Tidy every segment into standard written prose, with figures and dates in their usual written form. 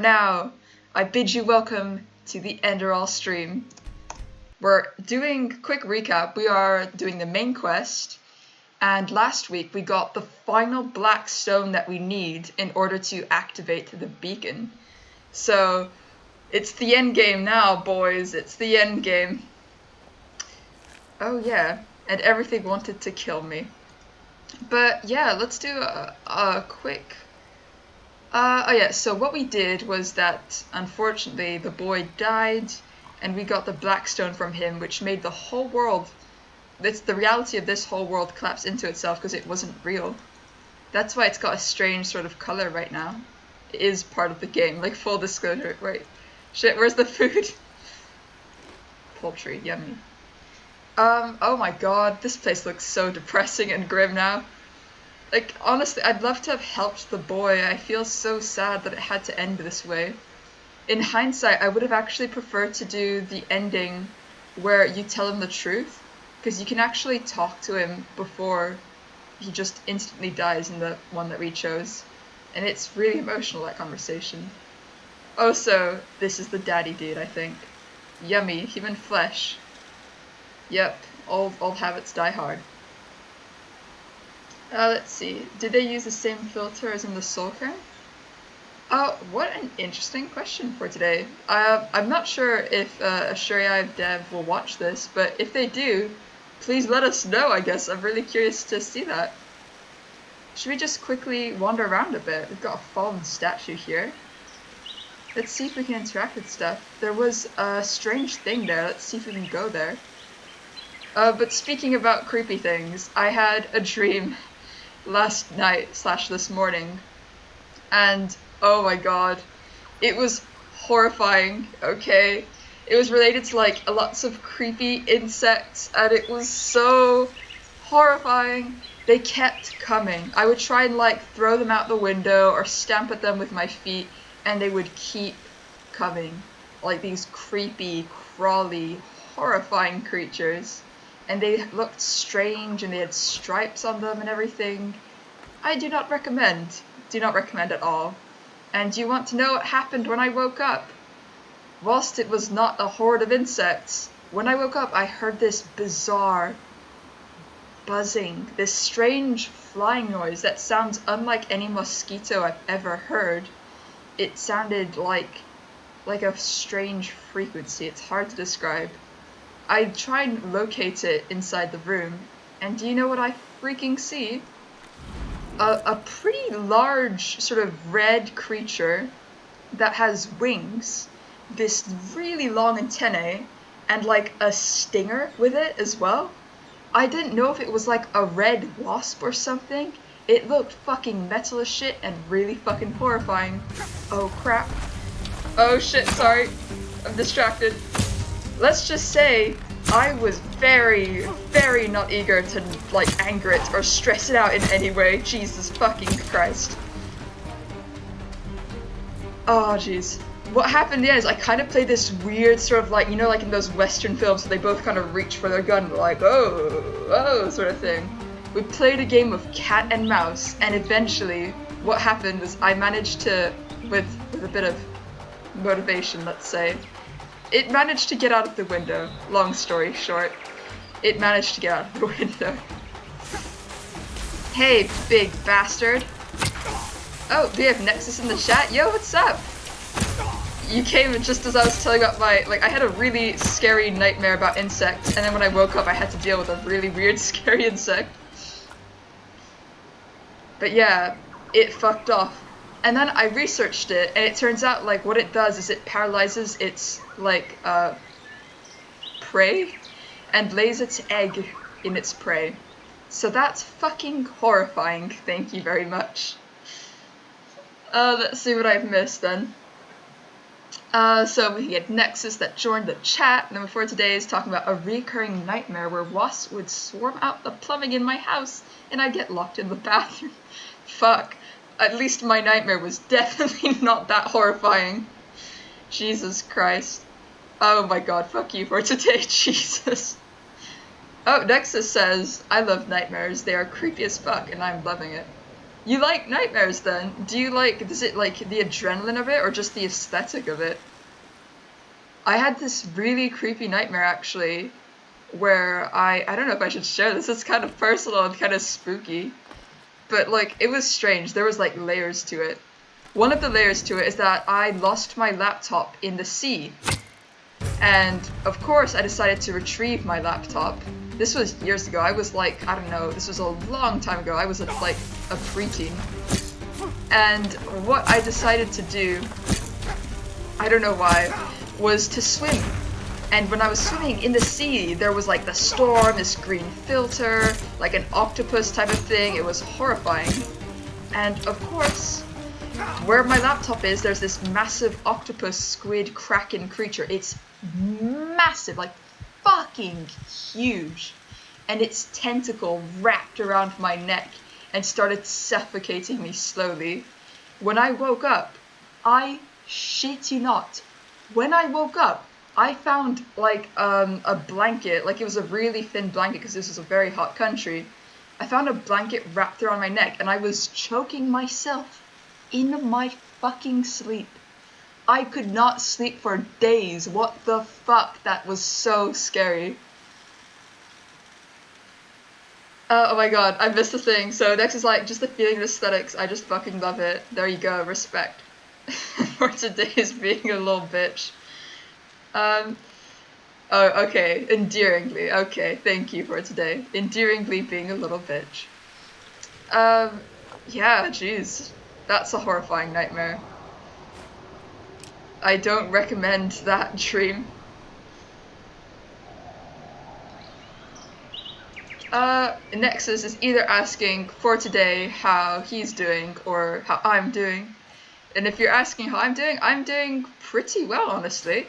Now, I bid you welcome to the Enderal stream. We're doing quick recap. We are doing the main quest, and last week we got the final black stone that we need in order to activate the beacon. So, it's the end game now, boys. It's the end game. Oh yeah, and everything wanted to kill me. But yeah, let's do a quick... oh yeah, so what we did was that, unfortunately, the boy died, and we got the black stone from him, which made the whole world, the reality of this whole world collapse into itself because it wasn't real. That's why it's got a strange sort of color right now. It is part of the game, like full disclosure. Wait, shit, where's the food? Poultry, yummy. Oh my god, this place looks so depressing and grim now. Like, honestly, I'd love to have helped the boy. I feel so sad that it had to end this way. In hindsight, I would have actually preferred to do the ending where you tell him the truth, because you can actually talk to him before he just instantly dies in the one that we chose. And it's really emotional, that conversation. Also, this is the daddy dude, I think. Yummy, human flesh. Yep, old habits die hard. Let's see. Did they use the same filter as in the Soul Crown? Oh, what an interesting question for today. I'm not sure if Ashuriai Dev will watch this, but if they do, please let us know, I guess. I'm really curious to see that. Should we just quickly wander around a bit? We've got a fallen statue here. Let's see if we can interact with stuff. There was a strange thing there. Let's see if we can go there. But speaking about creepy things, I had a dream last night / this morning, and oh my god, it was horrifying. Okay, it was related to like lots of creepy insects, and it was so horrifying. They kept coming. I would try and like throw them out the window or stamp at them with my feet, and they would keep coming, like these creepy, crawly, horrifying creatures. And they looked strange, and they had stripes on them and everything. I do not recommend. Do not recommend at all. And you want to know what happened when I woke up? Whilst it was not a horde of insects, when I woke up I heard this bizarre buzzing, this strange flying noise that sounds unlike any mosquito I've ever heard. It sounded like a strange frequency. It's hard to describe. I try and locate it inside the room, and do you know what I freaking see? A pretty large sort of red creature that has wings, this really long antennae, and like a stinger with it as well. I didn't know if it was like a red wasp or something. It looked fucking metal as shit and really fucking horrifying. Oh crap. Oh shit, sorry. I'm distracted. Let's just say I was very, very not eager to like anger it or stress it out in any way. Jesus fucking Christ. Oh jeez. What happened is I kind of played this weird sort of like, you know, like in those Western films where they both kind of reach for their gun like, oh, sort of thing. We played a game of cat and mouse, and eventually what happened was I managed to, with a bit of motivation, let's say, it managed to get out of the window. Long story short, it managed to get out of the window. Hey, big bastard. Oh, we have Nexus in the chat. Yo, what's up? You came just as I was telling about my, like, I had a really scary nightmare about insects, and then when I woke up I had to deal with a really weird, scary insect. But yeah, it fucked off. And then I researched it, and it turns out, like, what it does is it paralyzes its, like, prey, and lays its egg in its prey. So that's fucking horrifying, thank you very much. Let's see what I've missed then. So we had Nexus that joined the chat. Number 4 today is talking about a recurring nightmare where wasps would swarm out the plumbing in my house, and I'd get locked in the bathroom. Fuck. At least my nightmare was definitely not that horrifying. Jesus Christ. Oh my god, fuck you for today, Jesus. Oh, Nexus says, I love nightmares. They are creepy as fuck, and I'm loving it. You like nightmares then? Do you like, is it like the adrenaline of it or just the aesthetic of it? I had this really creepy nightmare actually, where I don't know if I should share this, it's kind of personal and kind of spooky, but like it was strange, there was like layers to it. One of the layers to it is that I lost my laptop in the sea. And of course I decided to retrieve my laptop. This was years ago, I was like, I don't know, this was a long time ago, I was like a preteen. And what I decided to do, I don't know why, was to swim. And when I was swimming in the sea, there was like the storm, this green filter, like an octopus type of thing, it was horrifying. And of course, where my laptop is, there's this massive octopus, squid, kraken creature. It's massive, like fucking huge. And its tentacle wrapped around my neck and started suffocating me slowly. When I woke up, I shit you not, when I woke up, I found like a blanket, like it was a really thin blanket because this was a very hot country. I found a blanket wrapped around my neck and I was choking myself in my fucking sleep. I could not sleep for days. What the fuck? That was so scary. Oh my god, I missed the thing. So next is like just the feeling of aesthetics. I just fucking love it. There you go, respect. For today's being a little bitch. Oh, okay, endearingly. Okay, thank you for today. Endearingly being a little bitch. Yeah, jeez. That's a horrifying nightmare. I don't recommend that dream. Nexus is either asking for today how he's doing or how I'm doing. And if you're asking how I'm doing pretty well, honestly.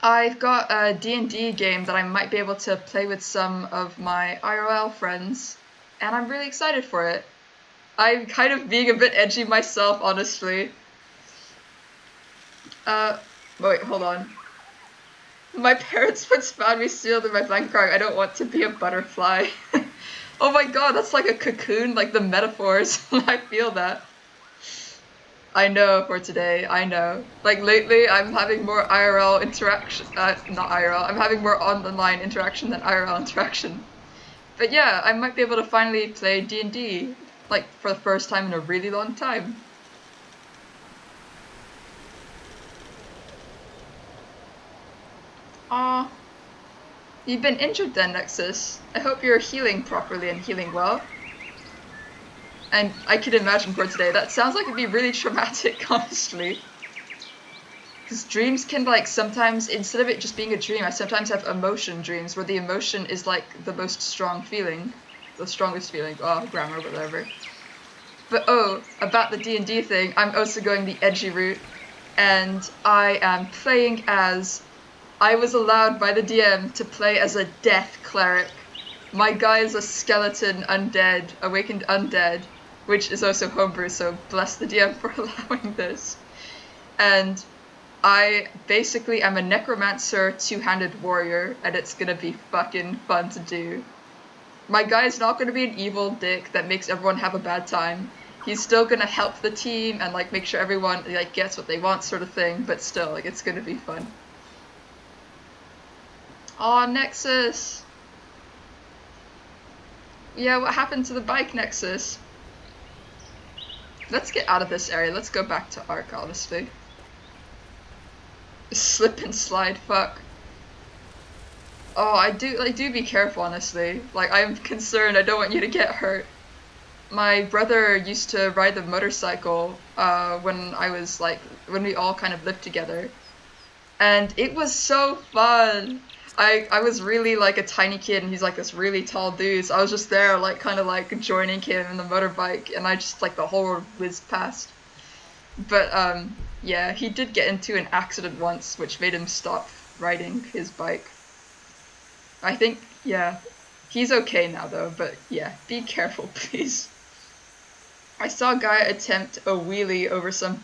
I've got a D&D game that I might be able to play with some of my IRL friends, and I'm really excited for it. I'm kind of being a bit edgy myself, honestly. Wait, hold on. My parents once found me sealed in my blanket card. I don't want to be a butterfly. Oh my god, that's like a cocoon, like the metaphors. I feel that. I know for today, I know. Like lately, I'm having more IRL interaction, not IRL, I'm having more online interaction than IRL interaction. But yeah, I might be able to finally play D&D, like for the first time in a really long time. Aw. You've been injured then, Nexus. I hope you're healing properly and healing well. And I could imagine for today, that sounds like it'd be really traumatic, honestly. Because dreams can like sometimes, instead of it just being a dream, I sometimes have emotion dreams where the emotion is like the most strong feeling. The strongest feeling. Oh, grammar, whatever. But oh, about the D&D thing, I'm also going the edgy route. And I am playing as... I was allowed by the DM to play as a death cleric. My guy is a skeleton undead, awakened undead, which is also homebrew, so bless the DM for allowing this. And I basically am a necromancer, two-handed warrior, and it's gonna be fucking fun to do. My guy's not gonna be an evil dick that makes everyone have a bad time. He's still gonna help the team and like make sure everyone like gets what they want sort of thing, but still, like it's gonna be fun. Aw, Nexus! Yeah, what happened to the bike, Nexus? Let's get out of this area, let's go back to Ark, honestly. Slip and slide, fuck. Oh, I do be careful, honestly. Like, I'm concerned, I don't want you to get hurt. My brother used to ride the motorcycle when I was like, when we all kind of lived together. And it was so fun! I was really like a tiny kid and he's like this really tall dude, so I was just there like kind of like joining him in the motorbike and I just like the whole world whizzed past. But yeah, he did get into an accident once which made him stop riding his bike. I think, yeah, he's okay now though, but yeah, be careful please. I saw a guy attempt a wheelie over some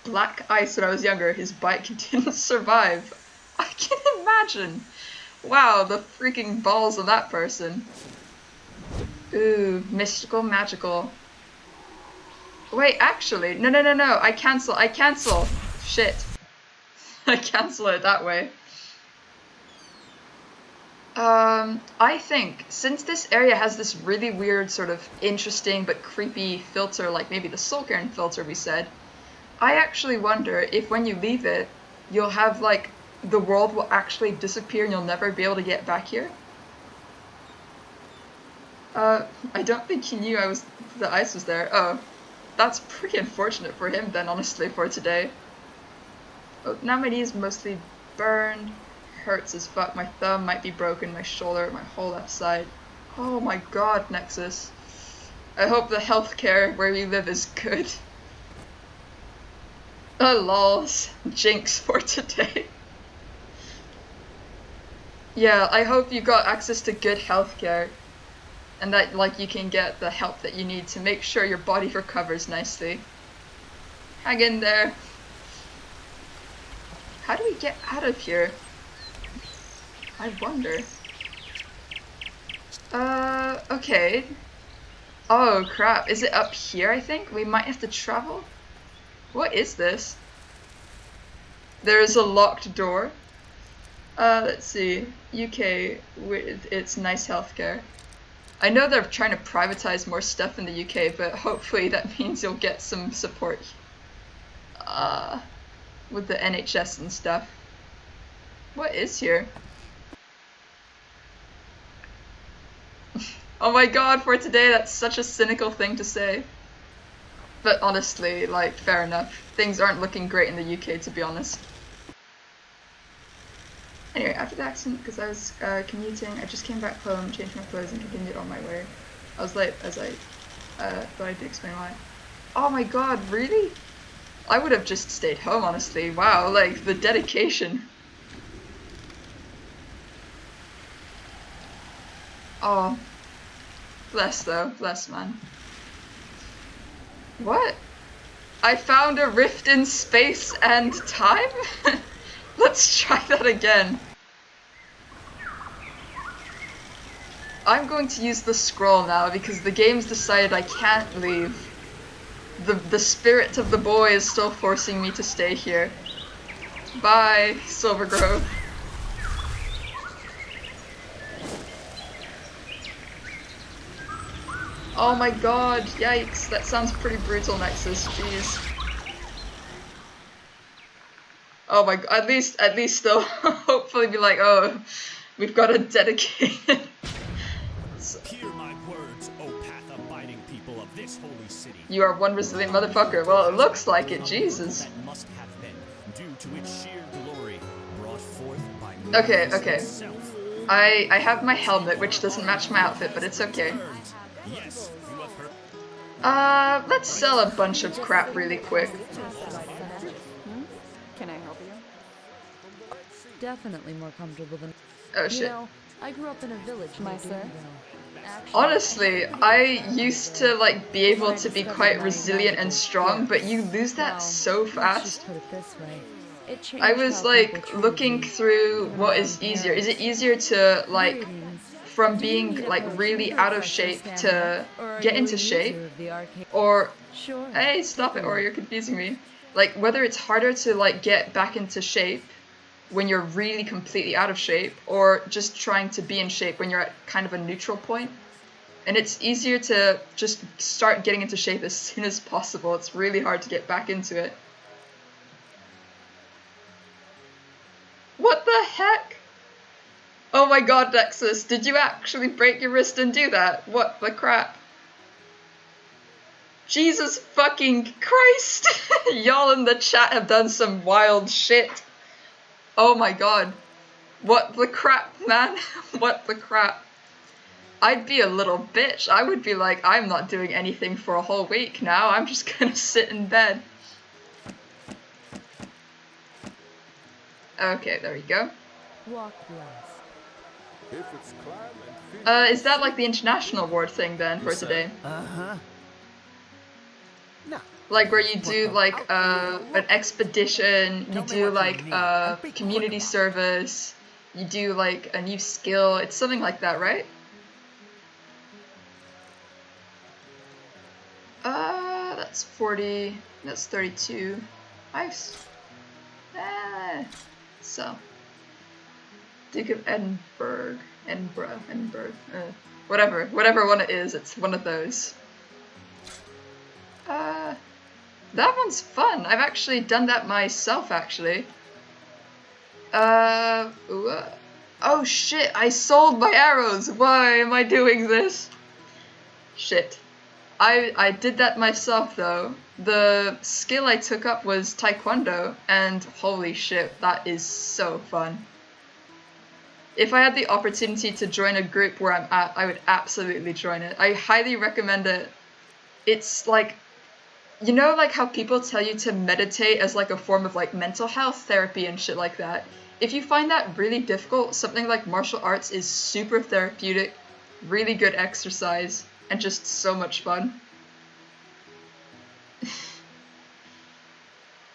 black ice when I was younger. His bike didn't survive. I can imagine. Wow, the freaking balls of that person. Ooh, mystical, magical. Wait, actually, no, I cancel. Shit. I cancel it that way. I think, since this area has this really weird sort of interesting but creepy filter, like maybe the Soul Cairn filter we said, I actually wonder if when you leave it, you'll have like, the world will actually disappear and you'll never be able to get back here. I don't think he knew the ice was there. Oh, that's pretty unfortunate for him then, honestly, for today. Oh, now my knee is mostly burned. Hurts as fuck. My thumb might be broken, my shoulder, my whole left side. Oh my god, Nexus. I hope the healthcare where you live is good. Lols. Jinx for today. Yeah, I hope you got access to good healthcare. And that, like, you can get the help that you need to make sure your body recovers nicely. Hang in there. How do we get out of here? I wonder. Okay. Oh crap, is it up here, I think? We might have to travel? What is this? There is a locked door. Let's see. UK with its nice healthcare. I know they're trying to privatize more stuff in the UK, but hopefully that means you'll get some support with the NHS and stuff. What is here? Oh my god, for today, that's such a cynical thing to say. But honestly, like, fair enough. Things aren't looking great in the UK, to be honest. Anyway, after the accident, because I was commuting, I just came back home, changed my clothes, and continued on my way. I was late, as I thought I'd explain why. Oh my god, really? I would have just stayed home, honestly. Wow, like, the dedication. Oh. Bless, though. Bless, man. What? I found a rift in space and time? Let's try that again. I'm going to use the scroll now because the game's decided I can't leave. The spirit of the boy is still forcing me to stay here. Bye, Silvergrove. Oh my god, yikes, that sounds pretty brutal, Nexus, jeez. Oh my god, at least they'll hopefully be like, oh, we've got a dedicated... Hear my words, O path-abiding people of this holy city. You are one resilient motherfucker. Well, it looks like it, Jesus. That must have been due to its sheer glory, brought forth by Okay. itself. I have my helmet, which doesn't match my outfit, but it's okay. Yes, you have heard. Let's sell a bunch of crap really quick. Can I help you? Definitely more comfortable than. Oh shit. You know, I grew up in a village. My sir? Honestly, I used to like be able to be quite resilient and strong, but you lose that so fast. Put it this way. It changed I was how like people looking treated me. through what is easier. Is it easier to like from being like really out of shape to get into shape, or Sure. hey, stop it, or you're confusing me. Like whether it's harder to like get back into shape when you're really completely out of shape, or just trying to be in shape when you're at kind of a neutral point. And it's easier to just start getting into shape as soon as possible. It's really hard to get back into it. What the heck? Oh my god, Nexus, did you actually break your wrist and do that? What the crap? Jesus fucking Christ! Y'all in the chat have done some wild shit. Oh my god. What the crap, man? What the crap? I'd be a little bitch. I would be like, I'm not doing anything for a whole week now. I'm just gonna sit in bed. Okay, there we go. Walk blessed. Is that like the international award thing then for today? Uh-huh. No. Like where you do like an expedition, you do like community service, you do like a new skill. It's something like that, right? Let's that's 40, that's 32. Nice. So. Duke of Edinburgh. Whatever one it is, it's one of those. That one's fun. I've actually done that myself, actually. Oh shit, I sold my arrows! Why am I doing this? Shit. I did that myself, though. The skill I took up was Taekwondo, and holy shit, that is so fun. If I had the opportunity to join a group where I'm at, I would absolutely join it. I highly recommend it. It's like, you know, like how people tell you to meditate as like a form of like mental health therapy and shit like that. If you find that really difficult, something like martial arts is super therapeutic, really good exercise, and just so much fun.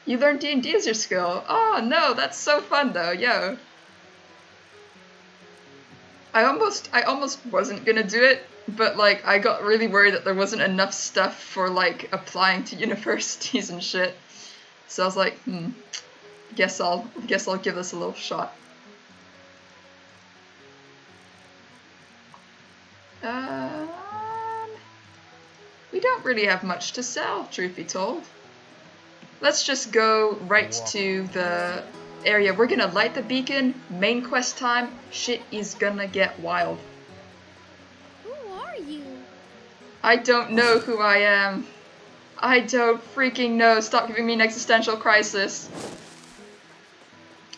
You learned D&D as your skill. Oh no, that's so fun though, yo. I almost wasn't gonna do it, but like I got really worried that there wasn't enough stuff for like applying to universities and shit. So I was like, guess I'll give this a little shot. We don't really have much to sell, truth be told. Let's just go right to the area. We're gonna light the beacon, main quest time, shit is gonna get wild. Who are you? I don't know who I am. I don't freaking know. Stop giving me an existential crisis.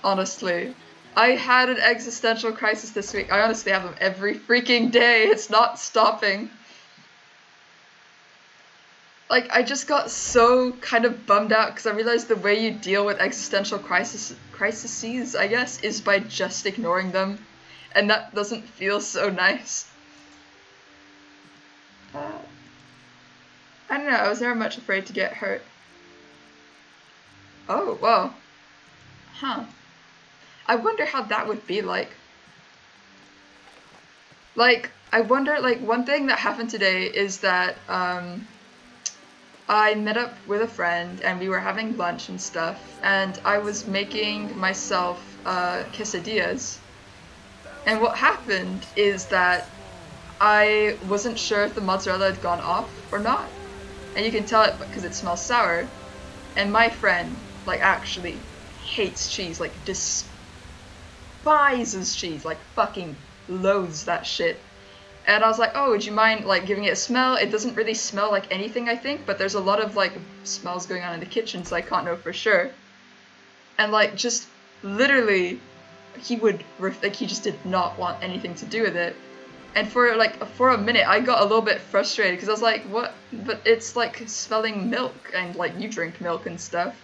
Honestly. I had an existential crisis this week. I honestly have them every freaking day. It's not stopping. Like, I just got so kind of bummed out because I realized the way you deal with existential crises, I guess, is by just ignoring them. And that doesn't feel so nice. I don't know, I was never much afraid to get hurt. Oh, whoa. Huh. I wonder how that would be like. Like, I wonder, like, one thing that happened today is that, I met up with a friend and we were having lunch and stuff, and I was making myself quesadillas. And what happened is that I wasn't sure if the mozzarella had gone off or not. And you can tell it because it smells sour. And my friend, like, actually hates cheese, like, despises cheese, like, fucking loathes that shit. And I was like, oh, would you mind, like, giving it a smell? It doesn't really smell like anything, I think, but there's a lot of, like, smells going on in the kitchen, so I can't know for sure. And, like, just literally, he just did not want anything to do with it. And for a minute, I got a little bit frustrated, because I was like, what? But it's, like, smelling milk, and, like, you drink milk and stuff.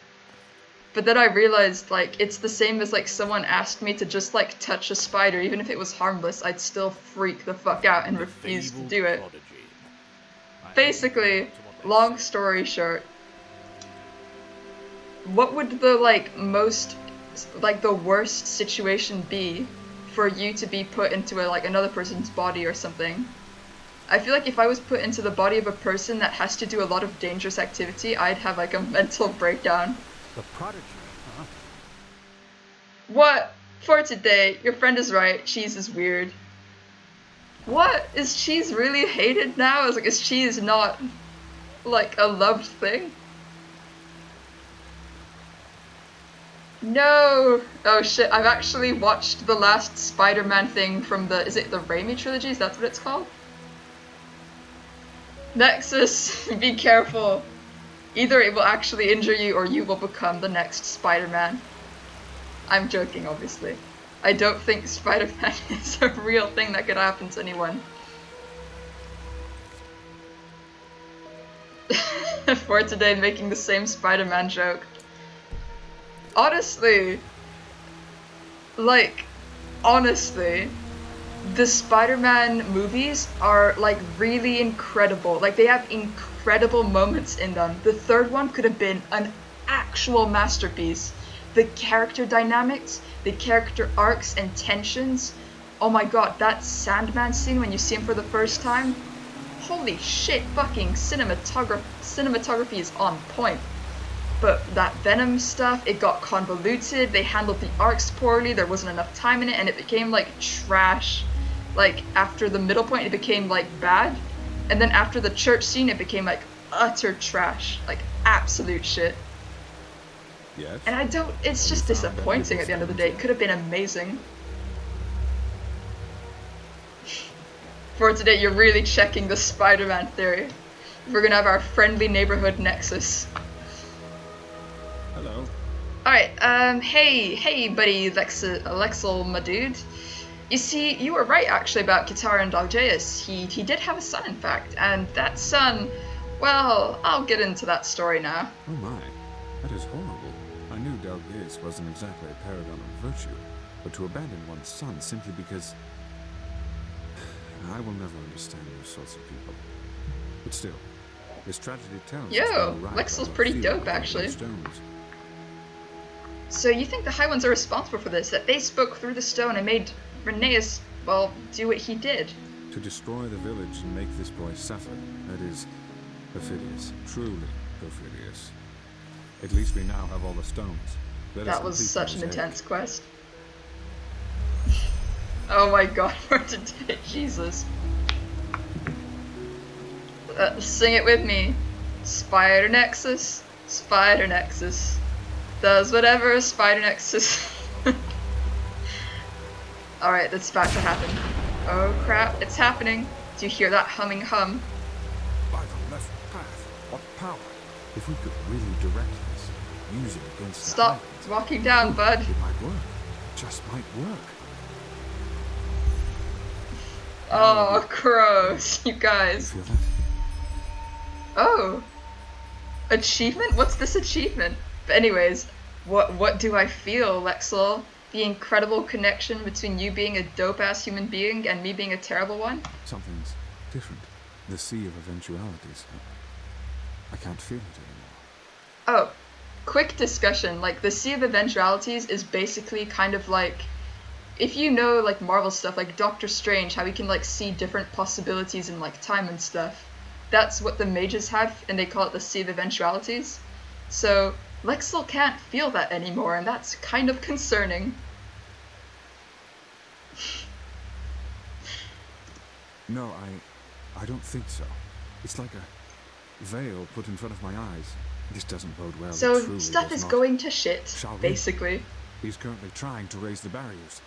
But then I realized, like, it's the same as, like, someone asked me to just, like, touch a spider. Even if it was harmless, I'd still freak the fuck out and refuse to do it. Basically, long story short, what would the, like, the worst situation be for you to be put into, another person's body or something? I feel like if I was put into the body of a person that has to do a lot of dangerous activity, I'd have, like, a mental breakdown. The prodigy, huh? What? For today, your friend is right, cheese is weird. What? Is cheese really hated now? I was like, is cheese not, like, a loved thing? No! Oh shit, I've actually watched the last Spider-Man thing from is it the Raimi trilogy? Is that what it's called? Nexus, be careful. Either it will actually injure you or you will become the next Spider-Man. I'm joking, obviously. I don't think Spider-Man is a real thing that could happen to anyone. For today, making the same Spider-Man joke. Honestly, the Spider-Man movies are, like, really incredible. Like, they have incredible moments in them. The third one could have been an actual masterpiece. The character dynamics, the character arcs and tensions. Oh my god, that Sandman scene when you see him for the first time. holy shit, fucking cinematography is on point. But that Venom stuff, it got convoluted, they handled the arcs poorly, there wasn't enough time in it, and it became like trash. Like after the middle point, it became like bad, and then after the church scene, it became like utter trash, like absolute shit. Yes. And it's just disappointing at the end of the day. It could have been amazing. For today, you're really checking the Spider-Man theory. We're gonna have our friendly neighborhood nexus. Hello. Alright, hey buddy Lexel, my dude. You see, you were right actually about Kitara and Dalgeus. He did have a son, in fact, and that son, well, I'll get into that story now. Oh my, that is horrible. I knew Dalgeus wasn't exactly a paragon of virtue, but to abandon one's son simply because... I will never understand those sorts of people. But still, this tragedy tells us Yo, we were right Lexel's about pretty the dope, field of actually. those stones. So you think the High Ones are responsible for this, that they spoke through the stone and made Rheneas, well, do what he did? To destroy the village and make this boy suffer, that is perfidious, truly perfidious. At least we now have all the stones. That was such an intense quest. Oh my god, for today, Jesus. Sing it with me. Spider Nexus, Spider Nexus. Does whatever a Spider Nexus. Alright, that's about to happen. Oh crap, it's happening. Do you hear that humming hum? By the left path, what power? If we could really direct this, use it against the Stop Highlands, walking down, bud. it might work. Just might work. Oh, gross, you You guys. feel that? Oh. Achievement? What's this achievement? But anyways, what do I feel, Lexel? The incredible connection between you being a dope-ass human being and me being a terrible one? Something's different. The sea of eventualities. I can't feel it anymore. Oh, quick discussion. Like, the Sea of Eventualities is basically kind of like, if you know, like, Marvel stuff, like Doctor Strange, how he can, like, see different possibilities in, like, time and stuff. That's what the mages have, and they call it the Sea of Eventualities. So, Lexel can't feel that anymore, and that's kind of concerning. No, I don't think so. It's like a veil put in front of my eyes. This doesn't bode well. It So, truly stuff does is not. going to shit, Shall we? basically. He's currently trying to raise the barriers.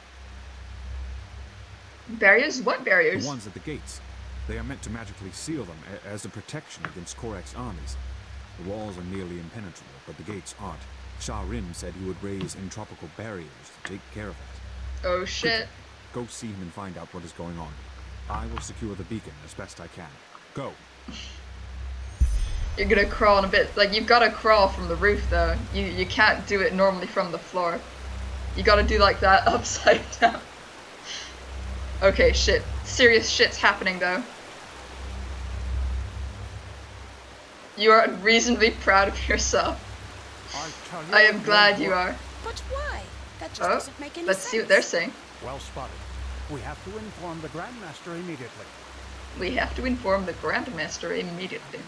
Barriers? What The barriers? ones at the gates. They are meant to magically seal them as a protection against Korak's armies. The walls are nearly impenetrable, but the gates aren't. Skyrim said he would raise entropical barriers to take care of it. Oh shit. Go see him and find out what is going on. I will secure the beacon as best I can. Go. You're gonna crawl in a bit. Like, you've gotta crawl from the roof, though. You can't do it normally from the floor. You gotta do like that upside down. Okay, shit. Serious shit's happening, though. You are reasonably proud of yourself. I am glad you are. But why? That just Oh, doesn't make any let's sense. see what they're saying. Well spotted. We have to inform the Grandmaster immediately. We have to inform the Grandmaster immediately.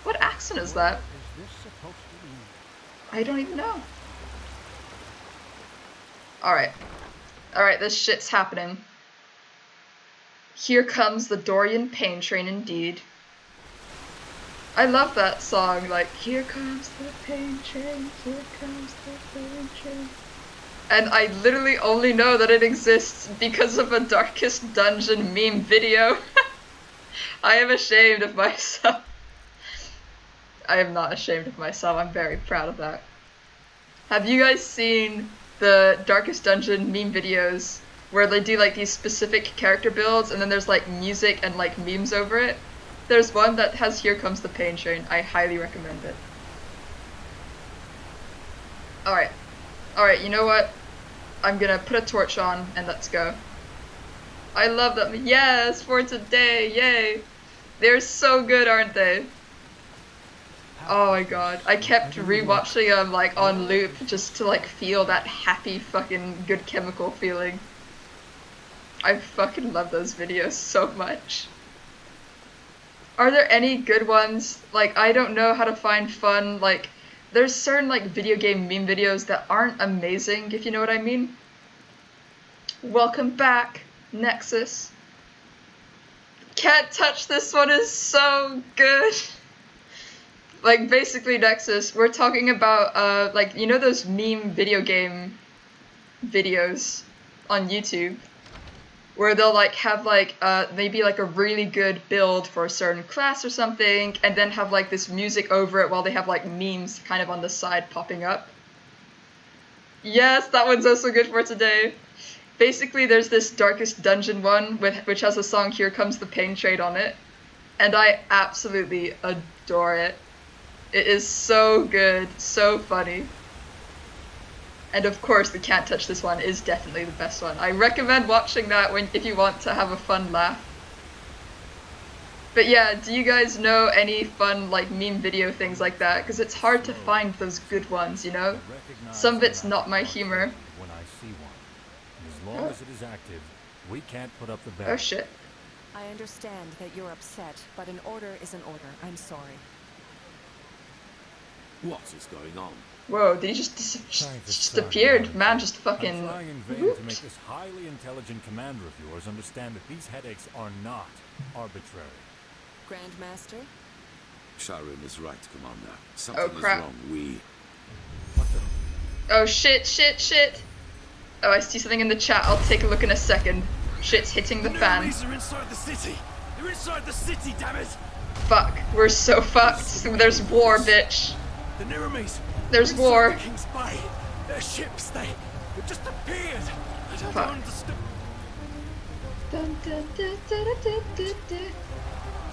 What accent is that? Is this supposed to mean? I don't even know. Alright. Alright, this shit's happening. Here comes the Dorian Pain Train indeed. I love that song, like, here comes the pain train, here comes the pain train. And I literally only know that it exists because of a Darkest Dungeon meme video. I am ashamed of myself. I am not ashamed of myself, I'm very proud of that. Have you guys seen the Darkest Dungeon meme videos where they do like these specific character builds and then there's like music and like memes over it? There's one that has Here Comes the Pain Train. I highly recommend it. Alright. Alright, you know what? I'm gonna put a torch on and let's go. I love them. Yes, for today. Yay. They're so good, aren't they? Oh my god. I kept rewatching them like on loop just to like feel that happy fucking good chemical feeling. I fucking love those videos so much. Are there any good ones? Like, I don't know how to find fun, like, there's certain, like, video game meme videos that aren't amazing, if you know what I mean. Welcome back, Nexus. Can't touch this one is so good. Like, basically, Nexus, we're talking about, like, you know those meme video game videos on YouTube? Where they'll, like, have, like, maybe, like, a really good build for a certain class or something, and then have, like, this music over it while they have, like, memes kind of on the side popping up. Yes, that one's also good for today. Basically, there's this Darkest Dungeon one, which has a song Here Comes the Pain Trade on it, and I absolutely adore it. It is so good, so funny. And of course, the Can't Touch This one is definitely the best one. I recommend watching that if you want to have a fun laugh. But yeah, do you guys know any fun, like, meme video things like that? Because it's hard to find those good ones, you know? Some of it's not my humor. When I see one. As long as it is active, we can't put up the Oh barrier. shit. I understand that you're upset, but an order is an order. I'm sorry. What is going on? Whoa, did he just disappeared? Man just fucking... I'm trying in vain to make this highly intelligent commander of yours understand that these headaches are not arbitrary. Grandmaster? Skyrim is right, Commander. Something crap. is wrong. We... What the... Oh shit, shit, shit. Oh, I see something in the chat. I'll take a look in a second. Shit's hitting the fan. Enemies are inside the city. They're inside the city, damn it. Fuck, we're so fucked. There's war, bitch. The Niramis. There's inside war. The King's Bay. Their ships, they've just appeared. I don't Fuck. understand. Dun, dun, dun, dun, dun, dun, dun.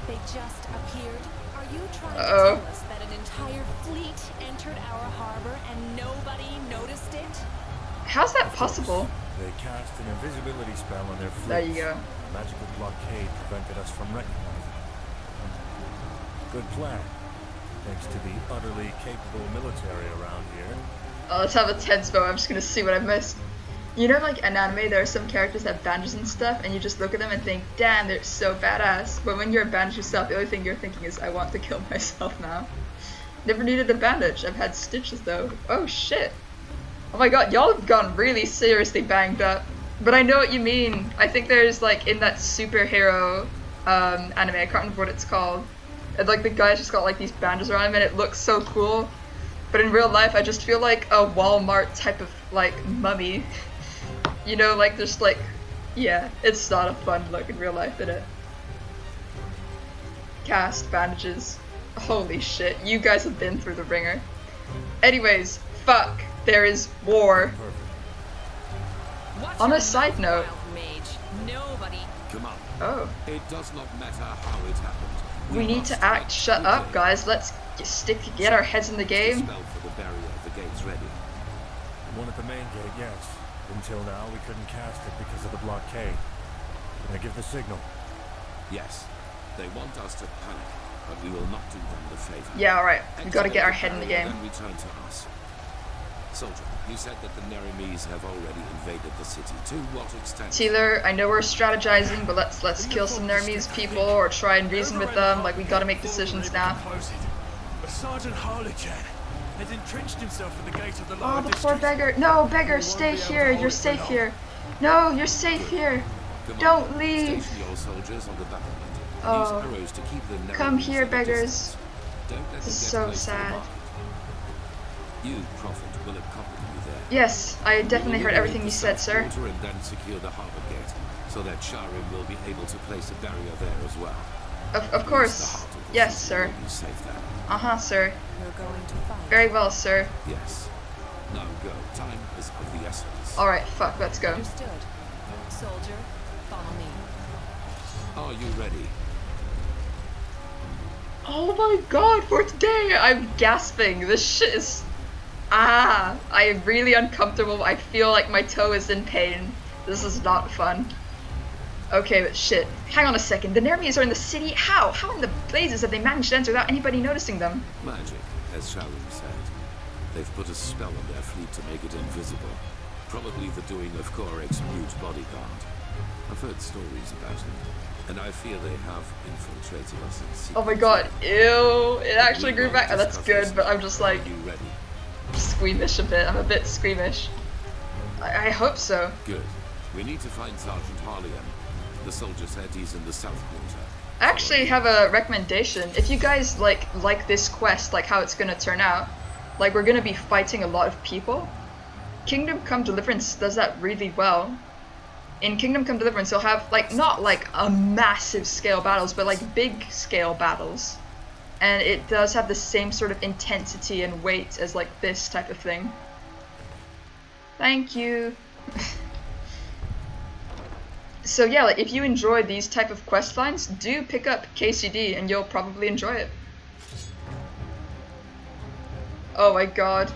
They just appeared? Are you trying to Uh-oh. tell us that an entire fleet entered our harbor and nobody noticed it? How's that possible? They cast an invisibility spell on their fleet. There you go. A magical blockade prevented us from recognizing them. Good plan. Thanks to the utterly capable military around here. Oh, let's have a tense moment. I'm just gonna see what I missed. You know, like in anime, there are some characters that have bandages and stuff, and you just look at them and think, damn, they're so badass. But when you're a bandage yourself, the only thing you're thinking is, I want to kill myself now. Never needed a bandage. I've had stitches though. Oh shit. Oh my god, y'all have gone really seriously banged up. But I know what you mean. I think there's like in that superhero anime, I can't remember what it's called. And like the guy's just got like these bandages around him and it looks so cool. But in real life, I just feel like a Walmart type of like mummy. You know, like just like, yeah, it's not a fun look in real life, is it? Cast bandages. Holy shit, you guys have been through the ringer. Anyways, fuck, there is war. On a side note. Nobody. Come on. Oh. It does not matter how it happened. We need to act. Shut up, guys. Let's get our heads in the game. Spell for the barrier. The gate's ready. One at the main gate, yes. Until now, we couldn't cast it because of the blockade. Can I give the signal? Yes. They want us to panic, but we will not do them the favor. Yeah, alright. We gotta get our head in the game. Then return to us. Soldier, you said that the Nerimes have already invaded the city. To what extent? Teeler, I know we're strategizing, but let's kill some Nermese people or try and reason with them. Like, we gotta make decisions now. But Sergeant Harlichan had entrenched himself at the gate of the Oh, lower the district. poor beggar. No, beggar, stay here. You're safe here. No, you're safe here. Don't leave. Station your soldiers on the battlement. Oh. Use arrows to keep the Nerimes Come here, at a beggars. distance. Don't let This them is get so close to the sad. mark. You, Prophet, will accompany you there. Yes, I definitely heard Liberate everything the you said, south sir. quarter and then secure the harbor gate, so that Skyrim will be able to place a barrier there as well. Of At least the course. heart of the Yes, city sir. will be safe there. Uh-huh, sir. You're going to fight. Very well, sir. Yes. Now go. Time is of the essence. Alright, fuck, let's go. Understood. Soldier, follow me. Are you ready? Oh my god, for today, I'm gasping. This shit is... I am really uncomfortable. I feel like my toe is in pain. This is not fun. Okay, but shit. Hang on a second. The Nermies are in the city? How? How in the blazes have they managed to enter without anybody noticing them? Magic, as Skyrim said. They've put a spell on their fleet to make it invisible. Probably the doing of Korek's mute bodyguard. I've heard stories about him, and I fear they have infiltrated us in secret. Oh my god, ew, it actually We grew will back. Oh, that's discuss good, this but I'm just like Are you ready? squeamish a bit. I'm a bit squeamish. I hope so. Good. We need to find Sergeant Harlian. The soldier said he's in the south quarter. I actually have a recommendation. If you guys like this quest, like how it's gonna turn out, like we're gonna be fighting a lot of people. Kingdom Come Deliverance does that really well. In Kingdom Come Deliverance, you'll have like not like a massive scale battles, but like big scale battles, and it does have the same sort of intensity and weight as like this type of thing. Thank you. So yeah, like if you enjoy these type of quest lines, do pick up KCD and you'll probably enjoy it. Oh my god.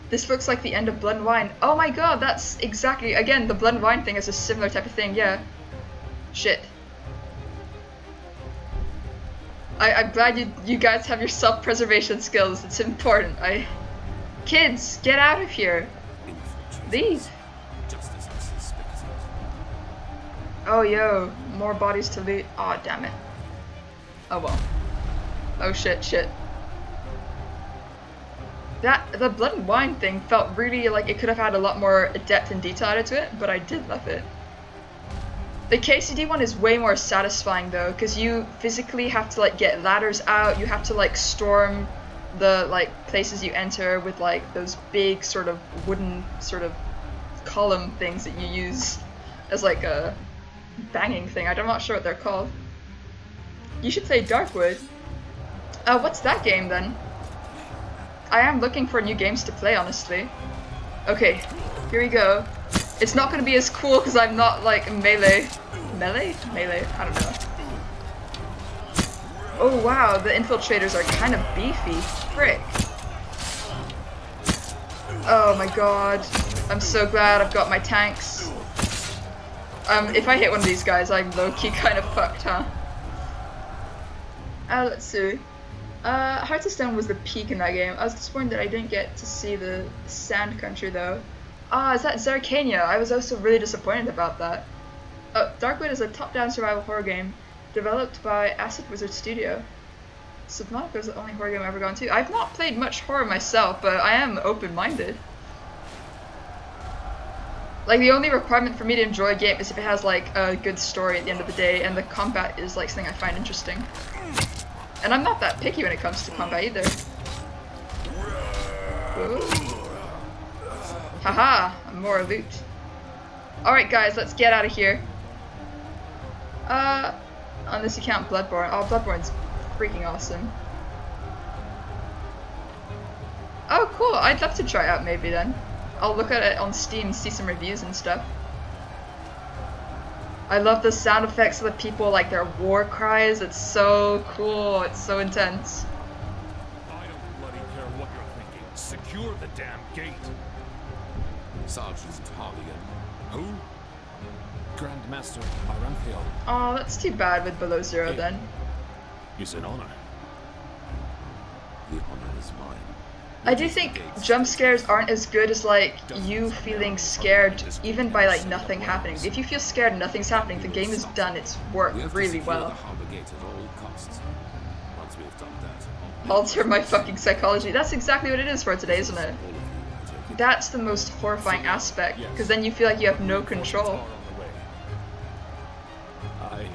This looks like the end of Blood and Wine. Oh my god, that's exactly, again, the Blood and Wine thing is a similar type of thing, yeah. Shit. I'm glad you guys have your self-preservation skills, it's important. Kids, get out of here. Leave. Just as I suspected. Oh yo, more bodies to loot. Aw, damn it. Oh well. Oh shit. The Blood and Wine thing felt really like it could have had a lot more depth and detail added to it, but I did love it. The KCD one is way more satisfying though, because you physically have to like get ladders out, you have to like storm the like places you enter with like those big sort of wooden sort of column things that you use as like a banging thing. I'm not sure what they're called. You should play Darkwood. What's that game then? I am looking for new games to play, honestly. Okay, here we go. It's not gonna be as cool because I'm not like melee. Melee? Melee? I don't know. Oh wow, the infiltrators are kind of beefy. Frick. Oh my god. I'm so glad I've got my tanks. If I hit one of these guys, I'm low-key kind of fucked, huh? Let's see. Hearts of Stone was the peak in that game. I was disappointed that I didn't get to see the Sand Country though. Is that Zarkania? I was also really disappointed about that. Darkwood is a top-down survival horror game developed by Acid Wizard Studio. Subnautica is the only horror game I've ever gone to. I've not played much horror myself, but I am open-minded. Like, the only requirement for me to enjoy a game is if it has, like, a good story at the end of the day, and the combat is, like, something I find interesting. And I'm not that picky when it comes to combat either. Ooh. Haha, more loot. Alright guys, let's get out of here. On this account, Bloodborne. Oh, Bloodborne's freaking awesome. Oh cool, I'd love to try it out maybe then. I'll look at it on Steam, see some reviews and stuff. I love the sound effects of the people, like their war cries. It's so cool, it's so intense. I don't bloody care what you're thinking. Secure the damn gate. Sergeant Harlian. Who? Grandmaster Aranthio. Oh, that's too bad with Below Zero then. It's an honor. The honor is mine. I do think jump scares aren't as good as like you feeling scared even by like nothing happening. If you feel scared and nothing's happening, the game is done its work really well. The harbor gate at all costs. Once we've done that, Alter my fucking psychology. That's exactly what it is for today, isn't it? all of you, I take it. That's the most horrifying aspect, because then you feel like you have no control. I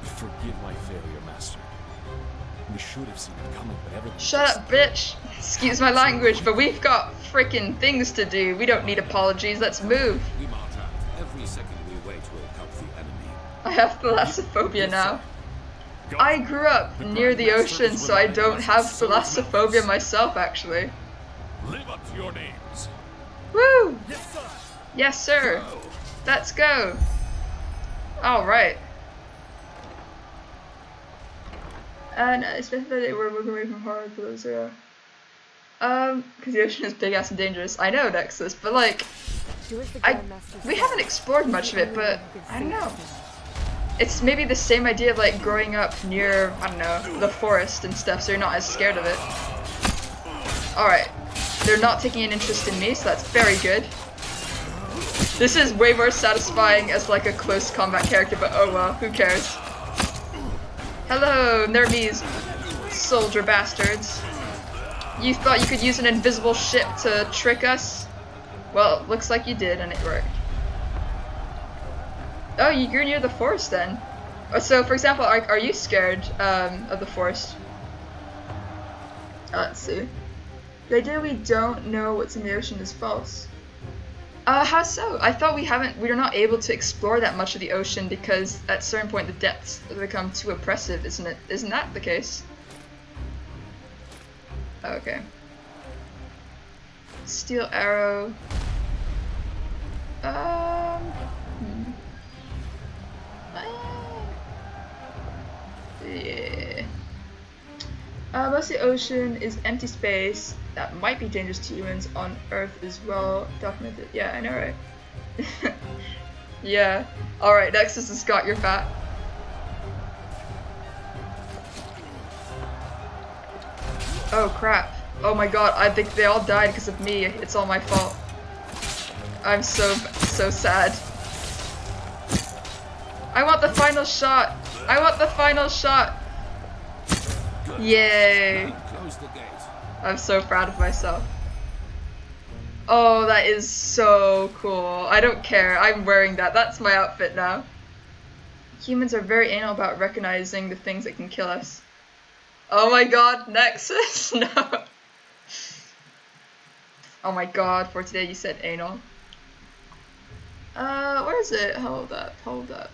forgive my failure, Master. We should have seen it coming, but everything. Shut up, bitch! Excuse my language, but we've got freaking things to do. We don't need apologies, let's move. We march out. Every second we wait will help the enemy. I have thalassophobia now. I grew up near the ocean, so I don't have thalassophobia myself, actually. Live up to your names. Woo! Yes, sir. Yes, sir. Let's go. Alright. And especially that they were moving away from horror for those because the ocean is big ass and dangerous. I know, Nexus, but like, we haven't explored much of it, but I don't know. It's maybe the same idea of like growing up near, I don't know, the forest and stuff, so you're not as scared of it. Alright. They're not taking an interest in me, so that's very good. This is way more satisfying as like a close combat character, but oh well, who cares? Hello, Nermies, soldier bastards. You thought you could use an invisible ship to trick us? Well, looks like you did, and it worked. Oh, you're near the forest then. So, for example, are you scared of the forest? Let's see. The idea we don't know what's in the ocean is false. How so? I thought we're not able to explore that much of the ocean because at a certain point the depths become too oppressive, isn't it? Isn't that the case? Okay. Steel arrow. Yeah. Most of the ocean is empty space that might be dangerous to humans on Earth as well. Documented. Yeah, I know, right? Yeah. Alright, Nexus has got your fat. Oh crap. Oh my god, I think they all died because of me. It's all my fault. I'm so sad. I want the final shot! I want the final shot! Yay! I'm so proud of myself. Oh, that is so cool. I don't care. I'm wearing that. That's my outfit now. Humans are very anal about recognizing the things that can kill us. Oh my god, Nexus! No! Oh my god, for today you said anal. Where is it? Hold up, hold up.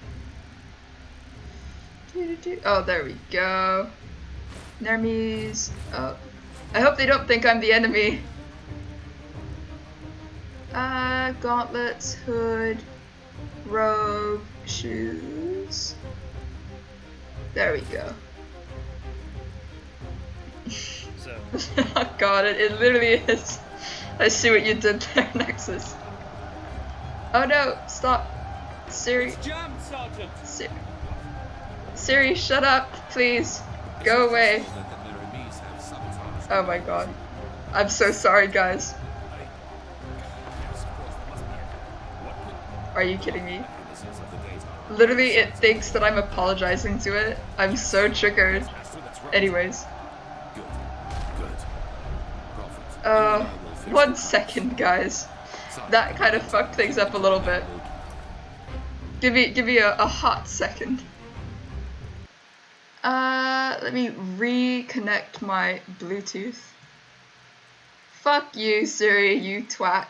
Oh, there we go. Nermies. Oh. I hope they don't think I'm the enemy. Gauntlets, hood, robe, shoes. There we go. So. Oh god, it literally is. I see what you did there, Nexus. Oh no, stop. Siri. Jammed, Sergeant. Siri, shut up, please. Go away. Oh my god. I'm so sorry, guys. Are you kidding me? Literally, it thinks that I'm apologizing to it. I'm so triggered. Anyways. 1 second, guys. That kind of fucked things up a little bit. Give me a hot second. Let me reconnect my Bluetooth. Fuck you, Siri, you twat.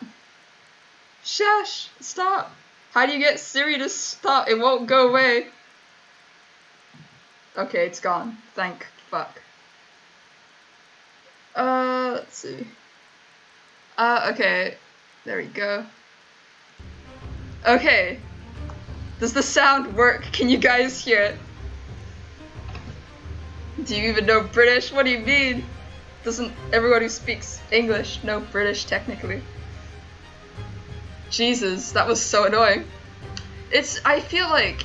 Shush! Stop! How do you get Siri to stop? It won't go away. Okay, it's gone. Thank fuck. Let's see. Okay. There we go. Okay. Does the sound work? Can you guys hear it? Do you even know British? What do you mean? Doesn't everyone who speaks English know British technically? Jesus, that was so annoying. I feel like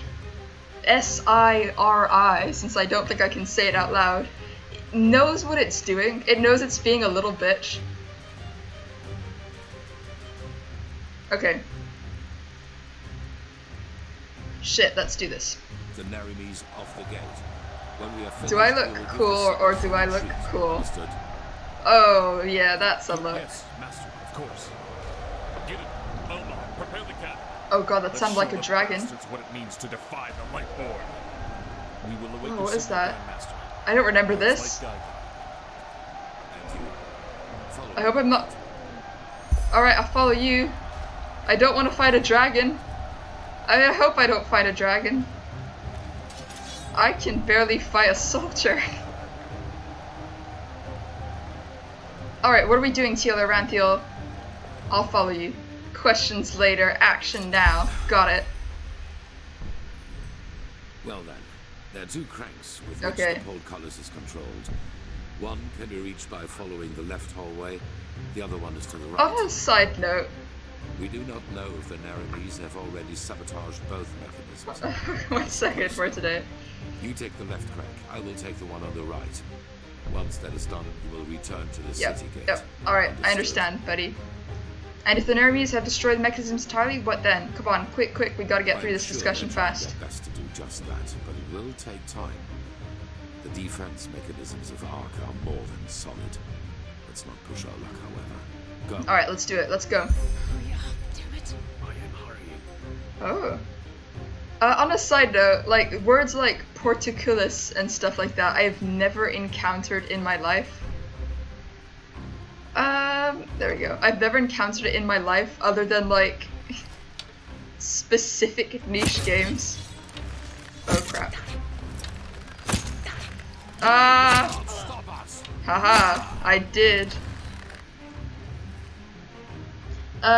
S-I-R-I, since I don't think I can say it out loud, knows what it's doing. It knows it's being a little bitch. Okay. Shit, let's do this. The Narimis off the gate. When we are finished, Do I look cool or do I look cool? Oh, yeah, that's a look. Yes, Master, of course. Get it. Omar, prepare the cat. Oh god, that Let's sounds like show a the dragon. bastards what it means to defy the Lightborn. We will await Oh, your what is signal, that? Grand Master. I don't remember Light this. guide. I hope I'm not... Alright, I'll follow you. I don't want to fight a dragon. I hope I don't fight a dragon. I can barely fight a soldier. Alright, what are we doing, Teal or Ranthiel? I'll follow you. Questions later, action now. Got it. Well then, there are 2 cranks with which Okay. the portcullis is controlled. One can be reached by following the left hallway, the other one is to the right. On a side note, We do not know if the Narimis have already sabotaged both mechanisms. 1 second for today. You take the left crank, I will take the one on the right. Once that is done, you will return to the Yep, city gate. yep. Alright, I Understood. understand, buddy. And if the Nermies have destroyed the mechanisms entirely, what then? Come on, quick, we gotta get through this discussion fast. Their best to do just that, but it will take time. The defense mechanisms of Ark are more than solid. Let's not push our luck, however. Go. Alright, let's do it. Let's go. Hurry up, damn it. I am hurrying. Oh. On a side note, like, words like porticulus and stuff like that, I've never encountered in my life. There we go. I've never encountered it in my life other than, like, specific niche games. Oh, crap. Haha, I did.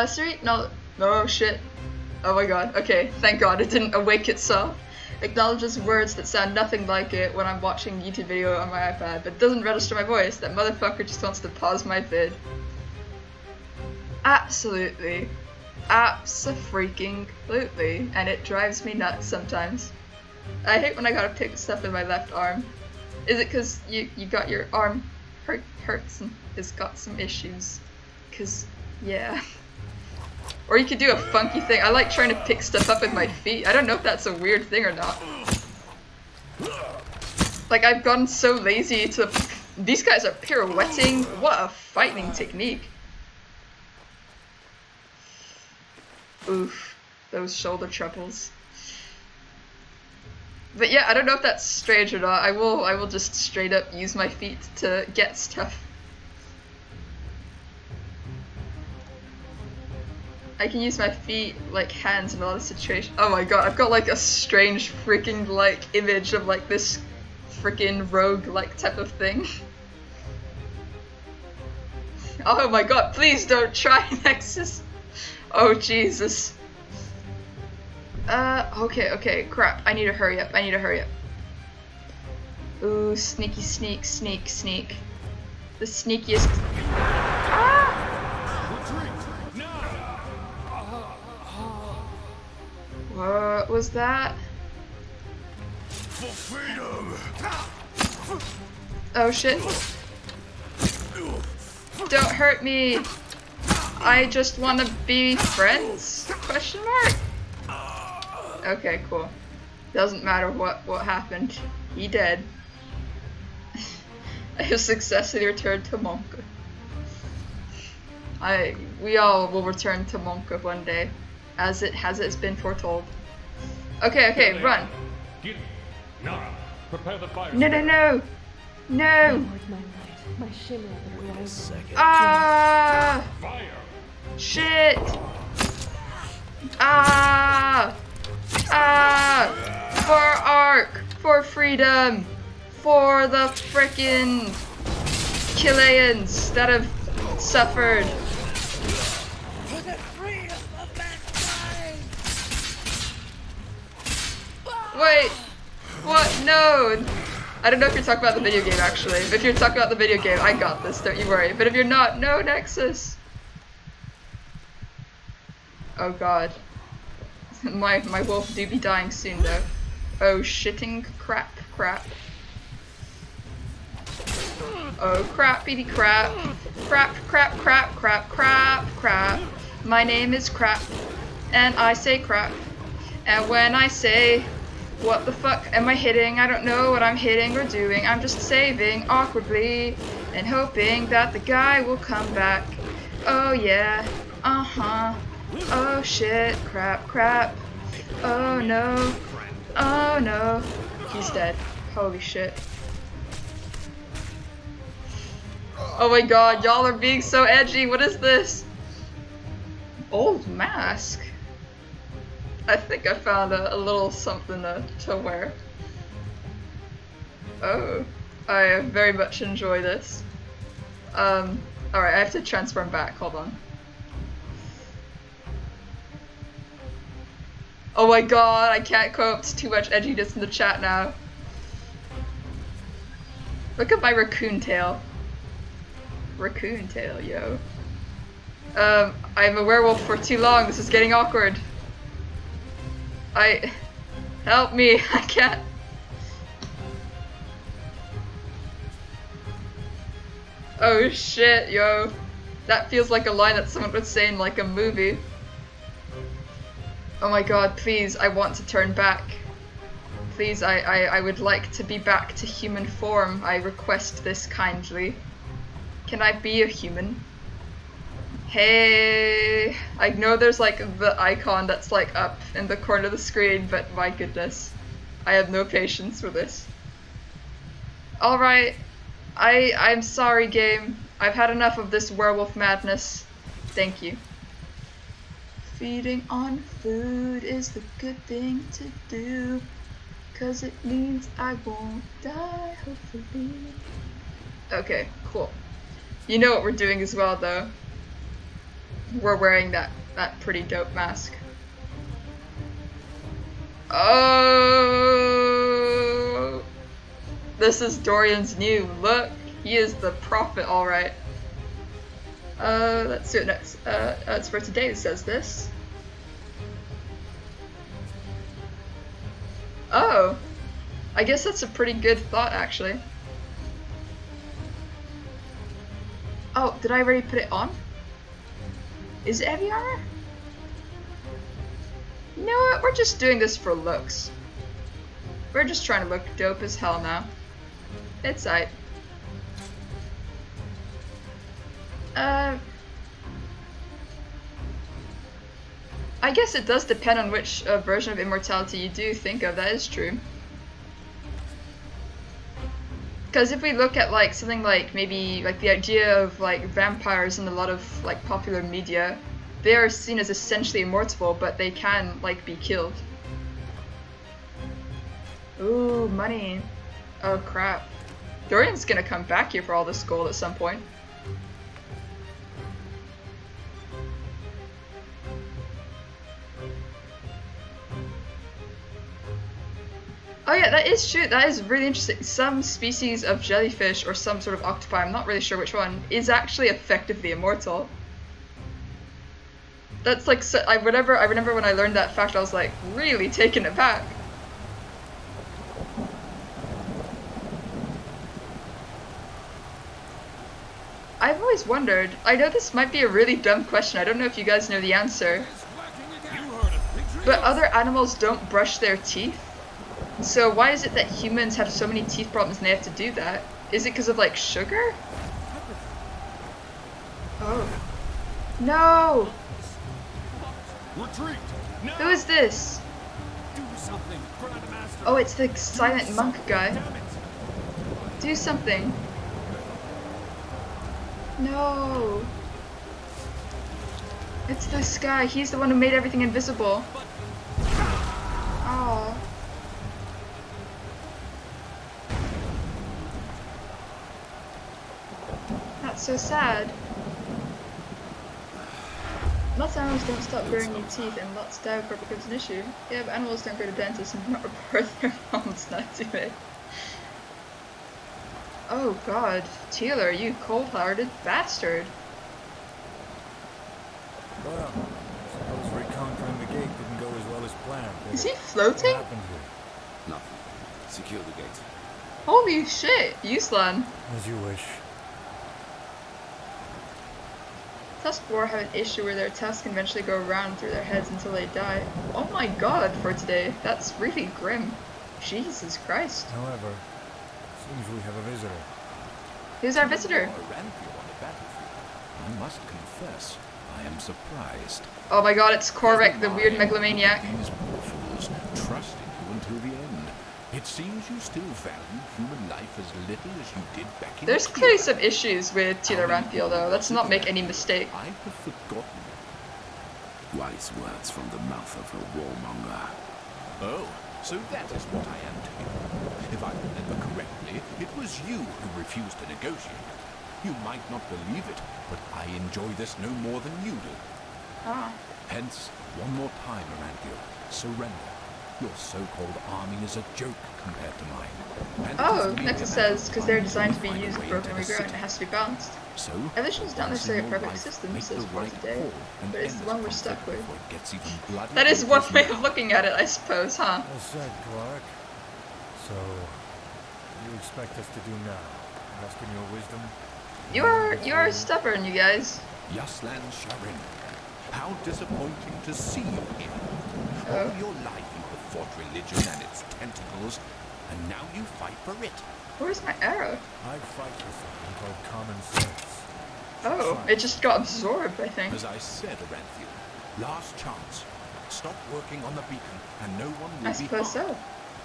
Siri? No. No, shit. Oh my god. Okay, thank god it didn't awake itself. Acknowledges words that sound nothing like it when I'm watching a YouTube video on my iPad, but doesn't register my voice. That motherfucker just wants to pause my vid. Absolutely. Abso-freaking-lutely. And it drives me nuts sometimes. I hate when I gotta pick stuff in my left arm. Is it cause you got your arm hurts and has got some issues? Cause, yeah. Or you could do a funky thing. I like trying to pick stuff up with my feet. I don't know if that's a weird thing or not. Like, I've gotten so lazy to... These guys are pirouetting. What a fighting technique. Oof. Those shoulder troubles. But yeah, I don't know if that's strange or not. I will just straight up use my feet to get stuff. I can use my feet like hands in a lot of situations. Oh my god, I've got like a strange freaking like image of like this freaking rogue like type of thing. Oh my god, please don't try Nexus. Oh Jesus. Okay, crap. I need to hurry up. Ooh, sneaky sneak. The sneakiest. What was that? For freedom. Oh shit. Don't hurt me. I just want to be friends? Question mark? Okay, cool. Doesn't matter what happened. He dead. I have successfully returned to Monka. We all will return to Monka one day, as it's been foretold. Okay, run. Nara, prepare the fire. No. My shimmer of the horizon. Ah! Fire. Shit! Ah! For Ark! For freedom! For the frickin' Chileans that have suffered! For the freedom of mankind! Wait! What? No! I don't know if you're talking about the video game actually. If you're talking about the video game, I got this, don't you worry. But if you're not, no Nexus! Oh god. My wolf do be dying soon though. Oh shitting crap. Oh crappity crap. Crap. My name is Crap. And I say crap. And when I say, what the fuck am I hitting? I don't know what I'm hitting or doing. I'm just saving awkwardly and hoping that the guy will come back. Oh yeah. Oh shit, crap. Oh no. He's dead. Holy shit. Oh my god, y'all are being so edgy. What is this? Old mask? I think I found a little something to wear. Oh. I very much enjoy this. Alright, I have to transform back. Hold on. Oh my god, I can't cope. It's too much edginess in the chat now. Look at my raccoon tail. Raccoon tail, yo. I'm a werewolf for too long. This is getting awkward. Help me. I can't. Oh shit, yo. That feels like a line that someone would say in like a movie. Oh my god, please, I want to turn back. Please, I would like to be back to human form. I request this kindly. Can I be a human? Hey, I know there's like the icon that's like up in the corner of the screen, but my goodness, I have no patience for this. Alright, I'm sorry, game. I've had enough of this werewolf madness. Thank you. Feeding on food is the good thing to do, 'cause it means I won't die, hopefully. Okay, cool. You know what we're doing as well, though. We're wearing that pretty dope mask. Oh! This is Dorian's new look. He is the prophet, alright. Let's do it next. It's for today, it says this. Oh! I guess that's a pretty good thought, actually. Oh, did I already put it on? Is it heavy armor? You know what? We're just doing this for looks. We're just trying to look dope as hell now. It's aight. I guess it does depend on which version of immortality you do think of. That is true. Because if we look at like something like maybe like the idea of like vampires in a lot of like popular media, they are seen as essentially immortal, but they can like be killed. Ooh, money. Oh crap. Dorian's gonna come back here for all this gold at some point. Oh yeah, that is true. That is really interesting. Some species of jellyfish or some sort of octopi, I'm not really sure which one, is actually effectively immortal. That's like, so, I remember when I learned that fact, I was like really taken aback. I've always wondered, I know this might be a really dumb question, I don't know if you guys know the answer, but other animals don't brush their teeth? So why is it that humans have so many teeth problems and they have to do that? Is it because of like sugar? Oh. No! Retreat! No! Who is this? Do something! Grandmaster! Oh, it's the silent monk guy. Damn it! Do something. No. It's this guy. He's the one who made everything invisible. Oh. That's so sad. Lots of animals don't stop growing new teeth and lots die before it becomes an issue. Yeah, but animals don't go to dentists and not report their problems, not do they? Oh god, Taylor, you cold-hearted bastard. Well, suppose reconquering the gate didn't go as well as planned. Is he floating? What happened here? Nothing. Secure the gate. Holy shit, Yuslan. As you wish. Tuskboar have an issue where their tusks can eventually go around through their heads until they die. Oh my god, for today. That's really grim. Jesus Christ. However, seems we have a visitor. Who's our visitor? I must confess, I am surprised. Oh my god, it's Korvek, the weird megalomaniac. These poor fools trusted you until the end. It seems you still value human life as little as you did back in There's clearly some issues with Taylor Ranfield though, let's not make any mistake. I have forgotten. Wise words from the mouth of a warmonger. Oh, so that is what I am to you. If I remember correctly, it was you who refused to negotiate. You might not believe it, but I enjoy this no more than you do. Ah. Hence, one more time, Aranthio, surrender. Your so-called army is a joke compared to mine. And Oh, Nexus says, because they're designed to be used, broken, and regrown, it has to be balanced. So, Evolution is not necessarily a perfect system, says for today, but it's the one we're stuck with. That is one way of looking at it, I suppose, huh? Well said, Clark. So, what do you expect us to do now? Ask in your wisdom? You are stubborn, you guys. Yaslan Sharim. How disappointing to see you here. All your life you have fought religion and its tentacles, and now you fight for it. Where's my arrow? I fight for something called common sense. Oh, it just got absorbed, I think. As I said, Aranthiel, last chance. Stop working on the beacon, and no one will I be suppose harmed. so.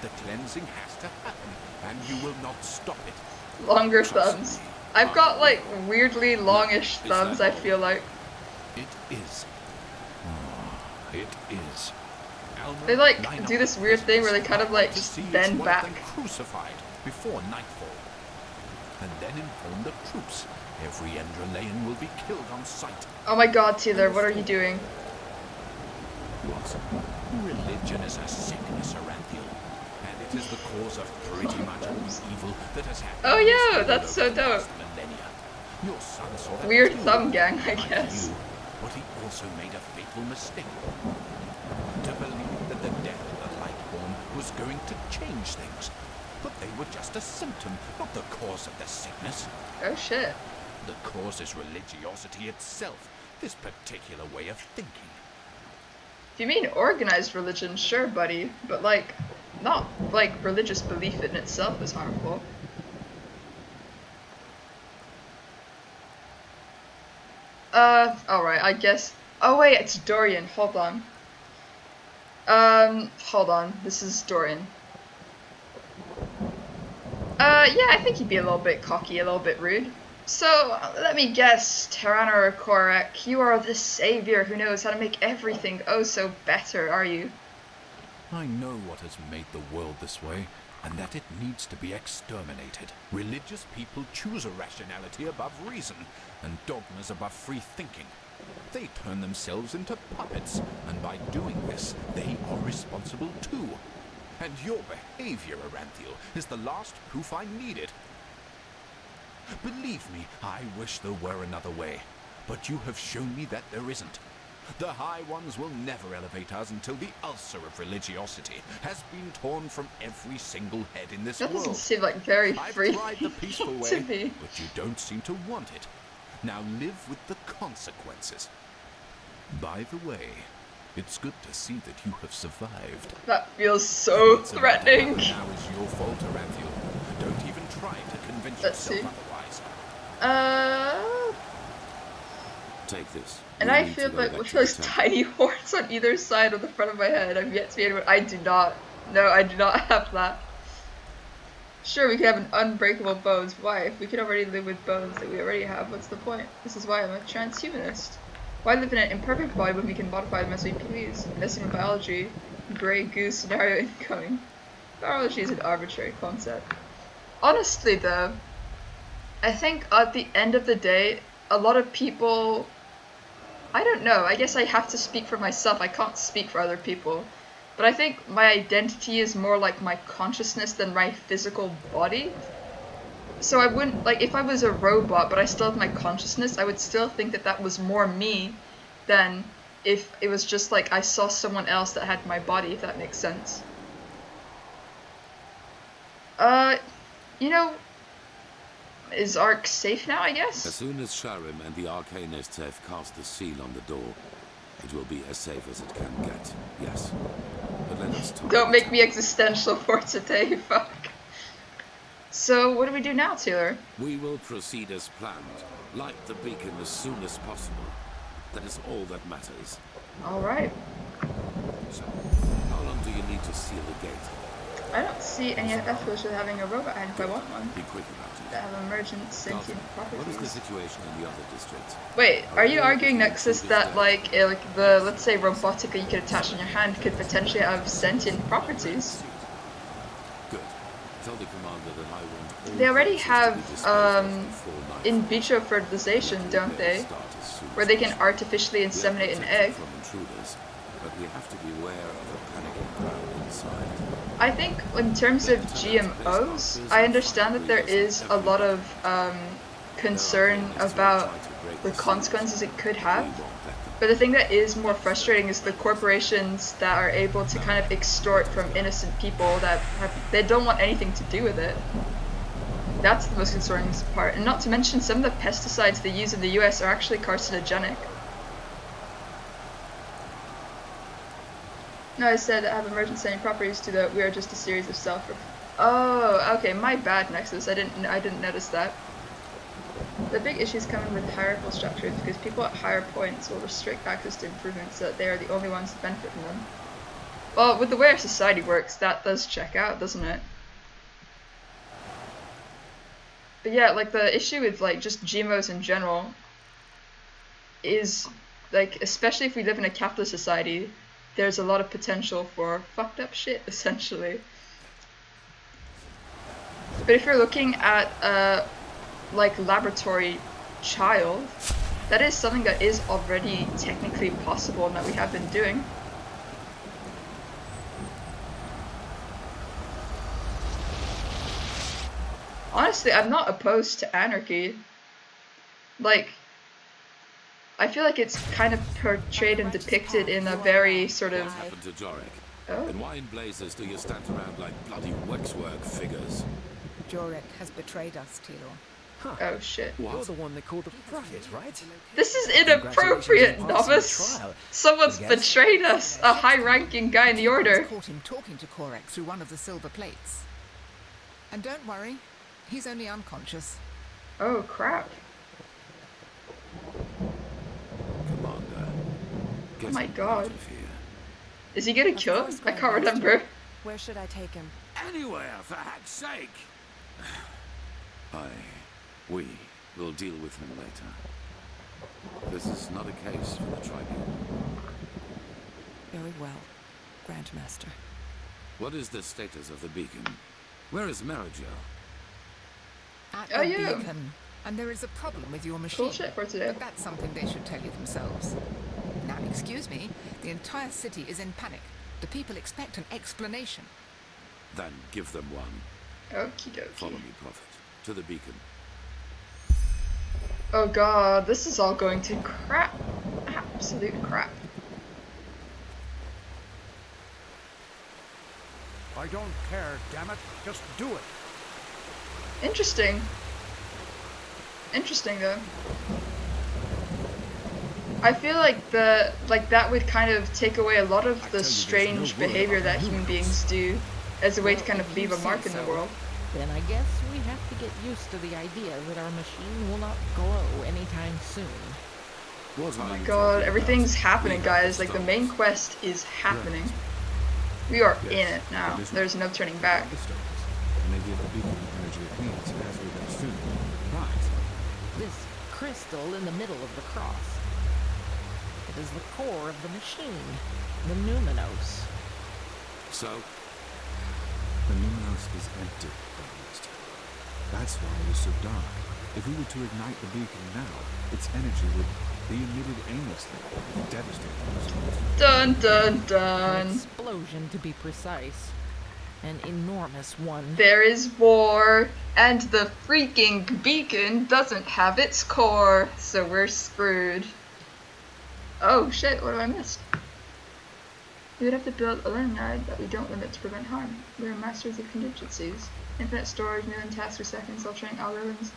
The cleansing has to happen, and you will not stop it. Longer Trust thumbs. me. I've got like weirdly longish thumbs, I feel like. It is. It is. Alma, They like line do up this the weird thing where they prisoners. kind of like To just see each bend one of back. them crucified before nightfall. And then inform the troops. Every Enderalayan will be killed on sight. Oh my god, Taylor, what are you doing? What? Religion is a sickness, Aranthiel. And it is the cause of pretty much all the evil that has happened. Oh in this yeah, world that's so over the dope. last millennia. Your son saw that Weird too, thumb gang, I like guess. you, but he also made a fatal mistake. To believe that the death of the Lightborn was going to change things. But they were just a symptom, not the cause of the sickness. Oh shit. The cause is religiosity itself, this particular way of thinking. If you mean organized religion, sure, buddy, but like, not like religious belief in itself is harmful. Alright, I guess. Oh wait, it's Dorian, hold on. Hold on, this is Dorian. Yeah, I think he'd be a little bit cocky, a little bit rude. So, let me guess, Tyranno Korek, you are the savior who knows how to make everything oh so better, are you? I know what has made the world this way, and that it needs to be exterminated. Religious people choose irrationality above reason, and dogmas above free thinking. They turn themselves into puppets, and by doing this, they are responsible too. And your behavior, Aranthiel, is the last proof I needed. Believe me, I wish there were another way, but you have shown me that there isn't. The High Ones will never elevate us until the ulcer of religiosity has been torn from every single head in this That world. doesn't seem like very I've free tried the peaceful to way, me. but you don't seem to want it. Now live with the consequences. By the way, it's good to see that you have survived. That feels so What's about to threatening. happen Now is your fault, Aranthiel. Don't even try to convince Let's yourself see. otherwise. Take this. And We I need feel to go like back with to the those temple. tiny horns on either side of the front of my head, I've yet to be able. I do not. No, I do not have that. Sure, we could have an unbreakable bones. Why? If we could already live with bones that we already have, what's the point? This is why I'm a transhumanist. Why live in an imperfect body when we can modify them as we please? Messing with biology. Grey goose scenario incoming. Biology is an arbitrary concept. Honestly though, I think at the end of the day, a lot of people... I don't know, I guess I have to speak for myself, I can't speak for other people. But I think my identity is more like my consciousness than my physical body. So I wouldn't, like, if I was a robot but I still have my consciousness, I would still think that that was more me than if it was just like I saw someone else that had my body, if that makes sense. You know, is Ark safe now, I guess? As soon as Skyrim and the Arcanists have cast the seal on the door, it will be as safe as it can get, yes. But let us talk. Don't make me existential for today, fuck. So, what do we do now, Taylor? We will proceed as planned. Light the beacon as soon as possible. That is all that matters. Alright. So, how long do you need to seal the gate? I don't see any ethics with having a robot hand if I want one. Be quick about it. That have emergent sentient What is the properties. situation in the other districts? Wait, are you arguing, Nexus, that like the, let's say, robotica you could attach on your hand could potentially have sentient properties? Good. Tell the commander that I want all They already corpses to have be disposed of before nightfall. in vitro fertilization, don't they? Start as soon as Where they can possible. artificially We are inseminate an protected egg. from intruders, but we have to beware of a panicking crowd inside. I think in terms of GMOs, I understand that there is a lot of concern about the consequences it could have. But the thing that is more frustrating is the corporations that are able to kind of extort from innocent people that they don't want anything to do with it. That's the most concerning part. And not to mention, some of the pesticides they use in the US are actually carcinogenic. No, I said I have emergency properties to the we are just a series of self. Oh, okay, my bad, Nexus. I didn't notice that. The big issues coming with hierarchical structures because people at higher points will restrict access to improvements so that they are the only ones to benefit from them. Well, with the way our society works, that does check out, doesn't it? But yeah, like the issue with like just GMOs in general is like, especially if we live in a capitalist society, there's a lot of potential for fucked up shit, essentially. But if you're looking at a like laboratory child, that is something that is already technically possible and that we have been doing. Honestly, I'm not opposed to anarchy. Like, I feel like it's kind of portrayed and depicted in a very sort of... What happened to Jorek? Oh. And why in blazes do you stand around like bloody waxwork figures? Jorek has betrayed us, Tilo. Huh. Oh shit. You're the one they called the prophet, right? This is inappropriate, novice! Someone's betrayed us! A high-ranking guy in the Order! Caught him talking to Korek through one of the silver plates. And don't worry, he's only unconscious. Oh crap. Commander, get Oh my him God. out of here. Is he gonna kill him? I can't remember. Where should I take him? Anywhere, for heck's sake! We will deal with him later. This is not a case for the Tribunal. Very well, Grandmaster. What is the status of the beacon? Where is Marigel? At Oh, the yeah. beacon. And there is a problem with your machine. Cool shit for today. But that's something they should tell you themselves. Now, excuse me, the entire city is in panic. The people expect an explanation. Then give them one. Okie dokie. Follow me, Prophet. To the beacon. Oh god, this is all going to crap. Absolute crap. I don't care, damn it. Just do it. Interesting. Interesting though. I feel like that would kind of take away a lot of the strange behavior that human beings do as a way to kind of leave a mark in the world. Then I guess we have to get used to the idea that our machine will not glow anytime soon. Oh my god, everything's happening, guys. Like, the main quest is happening. We are in it now. There's no turning back. And they give the beacon the energy it needs, as we will soon. Right. This crystal in the middle of the cross. It is the core of the machine, the numinos. So? The numinos is empty, Master. That's why it is so dark. If we were to ignite the beacon now, its energy would be emitted aimlessly, devastating results. Dun dun dun. An explosion, to be precise. An enormous one. There is war, and the freaking beacon doesn't have its core, so we're screwed. Oh shit, what have I missed? We would have to build a learning guide that we don't limit to prevent harm. We are masters of contingencies. Infinite storage, million tasks per second, self-training algorithms.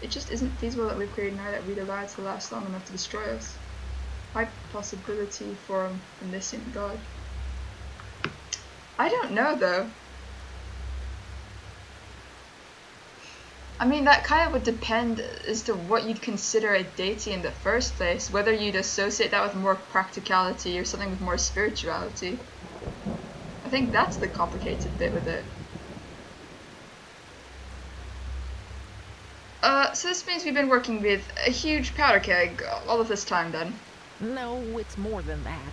It just isn't feasible that we've created now that we'd allow it to last long enough to destroy us. High possibility for a missing god. I don't know though. I mean, that kind of would depend as to what you'd consider a deity in the first place, whether you'd associate that with more practicality or something with more spirituality. I think that's the complicated bit with it. So this means we've been working with a huge powder keg all of this time then. No, it's more than that.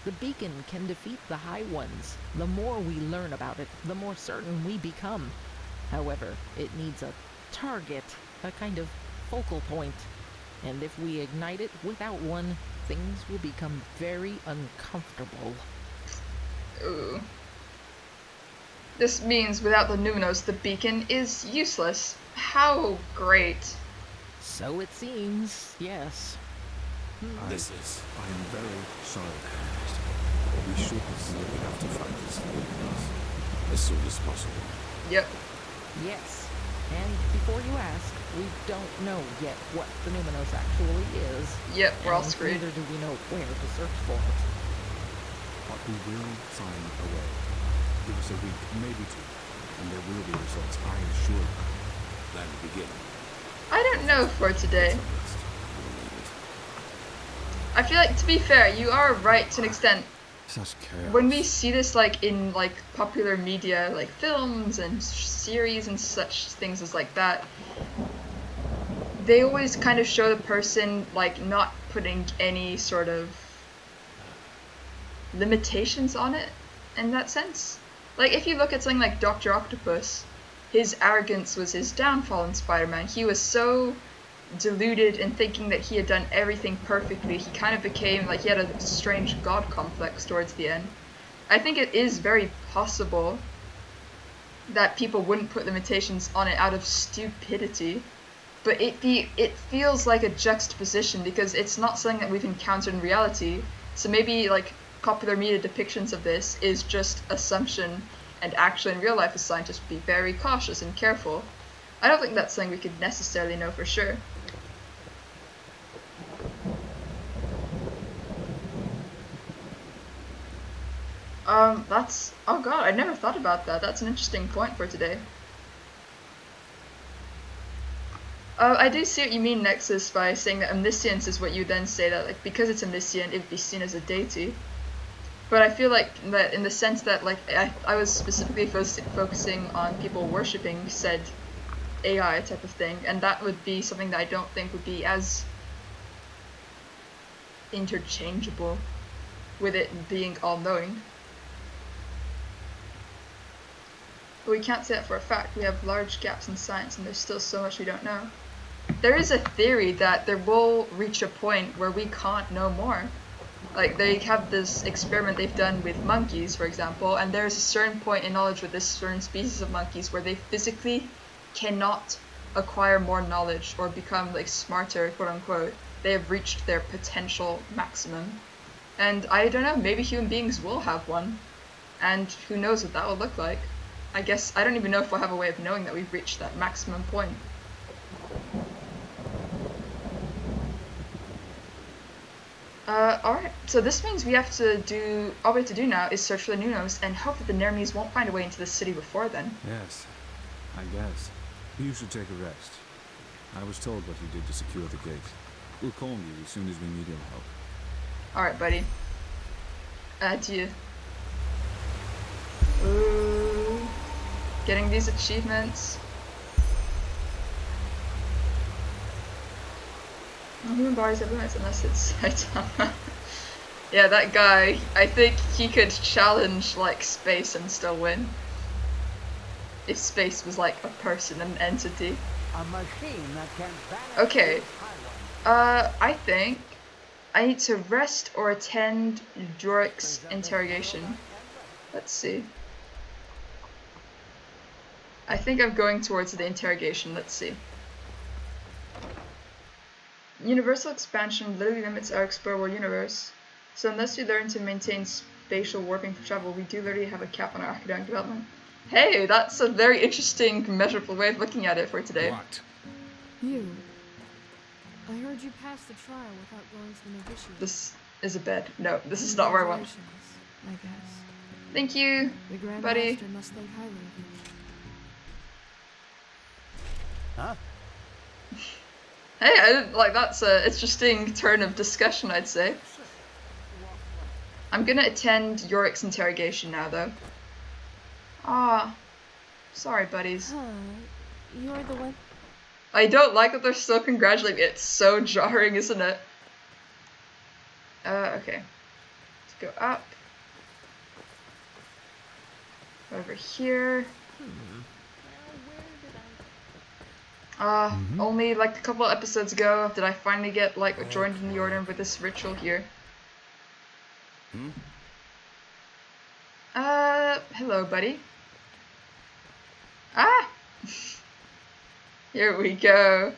The beacon can defeat the High Ones. The more we learn about it, the more certain we become. However, it needs a target, a kind of focal point. And if we ignite it without one, things will become very uncomfortable. Ooh. This means without the numinos, the beacon is useless. How great. So it seems, yes. I am very sorry, Master. We should have to fight this as soon as possible. Yep. Yes. And before you ask, we don't know yet what the Numinos actually is. Yep, we're all and screwed. neither do we know where to search for it. But we will find a way. Give us a week, maybe two, and there will be results, I assure you. Then begin. I don't know for today. I feel like, to be fair, you are right to an extent. Such chaos. When we see this like in like popular media, like films and series and such things as like that, they always kind of show the person like not putting any sort of limitations on it in that sense. Like if you look at something like Dr. Octopus, his arrogance was his downfall in Spider-Man. He was so deluded in thinking that he had done everything perfectly. He kind of became like he had a strange god complex towards the end. I think it is very possible that people wouldn't put limitations on it out of stupidity, but it feels like a juxtaposition because it's not something that we've encountered in reality. So maybe like popular media depictions of this is just assumption, and actually in real life as scientists be very cautious and careful. I don't think that's something we could necessarily know for sure. That's, oh god, I never thought about that. That's an interesting point for today. I do see what you mean, Nexus, by saying that omniscience is what you then say that, like, because it's omniscient, it would be seen as a deity. But I feel like that in the sense that, like, I was specifically focusing on people worshipping said AI type of thing, and that would be something that I don't think would be as interchangeable with it being all-knowing. But we can't say that for a fact. We have large gaps in science and there's still so much we don't know. There is a theory that there will reach a point where we can't know more. Like, they have this experiment they've done with monkeys, for example, and there's a certain point in knowledge with this certain species of monkeys where they physically cannot acquire more knowledge or become, like, smarter, quote unquote. They have reached their potential maximum. And I don't know, maybe human beings will have one. And who knows what that will look like. I guess, I don't even know if we'll have a way of knowing that we've reached that maximum point. Alright, so this means we have to do, all we have to do now is search for the Nunos and hope that the Nermies won't find a way into the city before then. Yes, I guess. You should take a rest. I was told what you did to secure the gate. We'll call you as soon as we need your help. Alright, buddy. Adieu. Ooh. Getting these achievements. Human bodies have limits unless it's Saitama. Yeah, that guy, I think he could challenge, like, space and still win. If space was, like, a person, an entity. A machine that can okay. I think I need to rest or attend Jorik's interrogation. Let's see. I think I'm going towards the interrogation. Let's see. Universal expansion literally limits our explorable universe. So unless we learn to maintain spatial warping for travel, we do literally have a cap on our academic development. Hey, that's a very interesting, measurable way of looking at it for today. What? You. I heard you passed the trial without going to the novitiate. This is a bed. No, this is not where I want. I guess. Thank you, The Grand buddy. Master must think highly of you. Huh? Hey, I didn't like that's a interesting turn of discussion, I'd say. I'm gonna attend Yorick's interrogation now, though. Ah, sorry, buddies. Huh. You're the one. I don't like that they're still congratulating me. It's so jarring, isn't it? Okay. Let's go up. Over here. Only like a couple of episodes ago did I finally get like joined in the order with this ritual here. Hello, buddy. Ah! Here we go.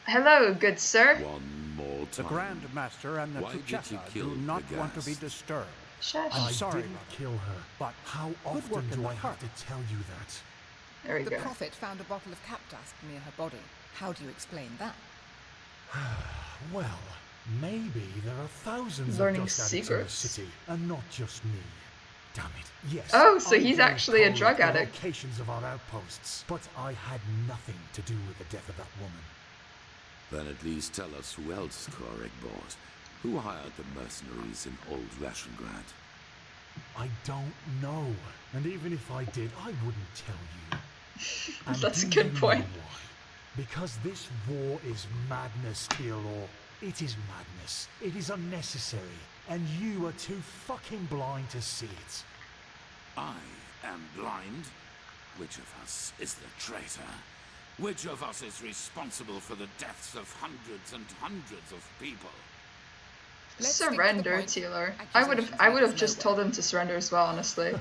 Hello, good sir. One more The time. Grand Master and the Why did Duchessa you kill do not the want to be guest? disturbed. Shush. I'm sorry, didn't kill her. but How good work often in do the I have heart. to tell you that? There we The go. Prophet found a bottle of cap dust near her body. How do you explain that? Well, maybe there are thousands Learning of dust addicts in the secrets. city, and not just me. Damn it. Yes. Oh, so I he's gave actually a Cole drug the addict. locations of our outposts, but I had nothing to do with the death of that woman. Then at least tell us who else Korek bought. Who hired the mercenaries in Old Rashengrad? I don't know. And even if I did, I wouldn't tell you. And That's a do good you point. know why? Because this war is madness, Teal'c. It is madness. It is unnecessary. And you are too fucking blind to see it. I am blind? Which of us is the traitor? Which of us is responsible for the deaths of hundreds and hundreds of people? Let's stick to the Surrender, point. Tealer. Accusations I would lead have us just nowhere. told him to surrender as well, honestly.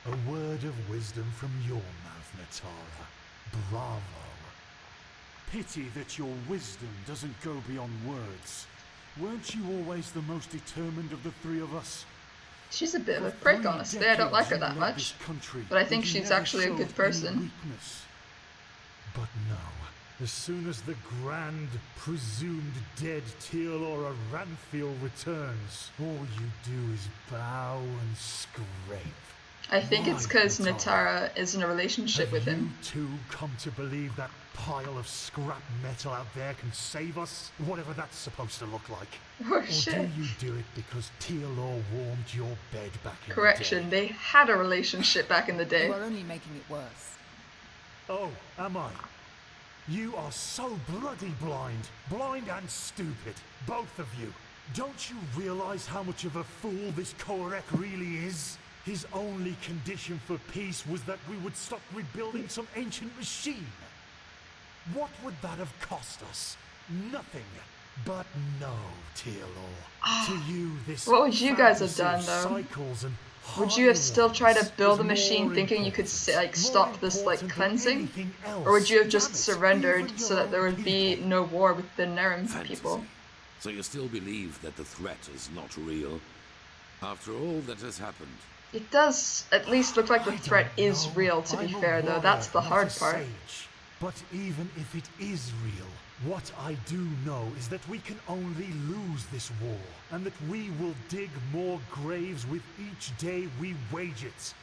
A word of wisdom from your mouth, Natara. Bravo. Pity that your wisdom doesn't go beyond words. Weren't you always the most determined of the three of us? She's a bit of a For prick, 3 honestly. I don't like her decades that you led much. this country, But I think and you she's never actually a showed good any person. weakness. But no, as soon as the grand, presumed dead Teal'c Ranfiel returns, all you do is bow and scrape. I think it's Why, because Natara? Natara is in a relationship Have with you him. two come to believe that pile of scrap metal out there can save us? Whatever that's supposed to look like. Oh Or shit. do you do it because Teal'c warmed your bed back in Correction, the day? they had a relationship back in the day. You are only making it worse. Oh, am I? You are so bloody blind. Blind and stupid. Both of you. Don't you realize how much of a fool this Korek really is? His only condition for peace was that we would stop rebuilding some ancient machine. What would that have cost us? Nothing. But no, Teal'c. To you, this What would you guys have fantasy of done, though? cycles and Would you have still tried to high build a ones machine was thinking you could more like stop this like important than cleansing? anything Or would else. you have just Damn it, surrendered even so your that there own would be people. no war with the Nehrim people? Fantasy. So you still believe that the threat is not real? After all that has happened, It does at least look like the I threat don't is know. real, to be I'm a fair, though. warrior, That's the not hard a part. sage. But even if it is real, what I do know is that we can only lose this war, and that we will dig more graves with each day we wage it.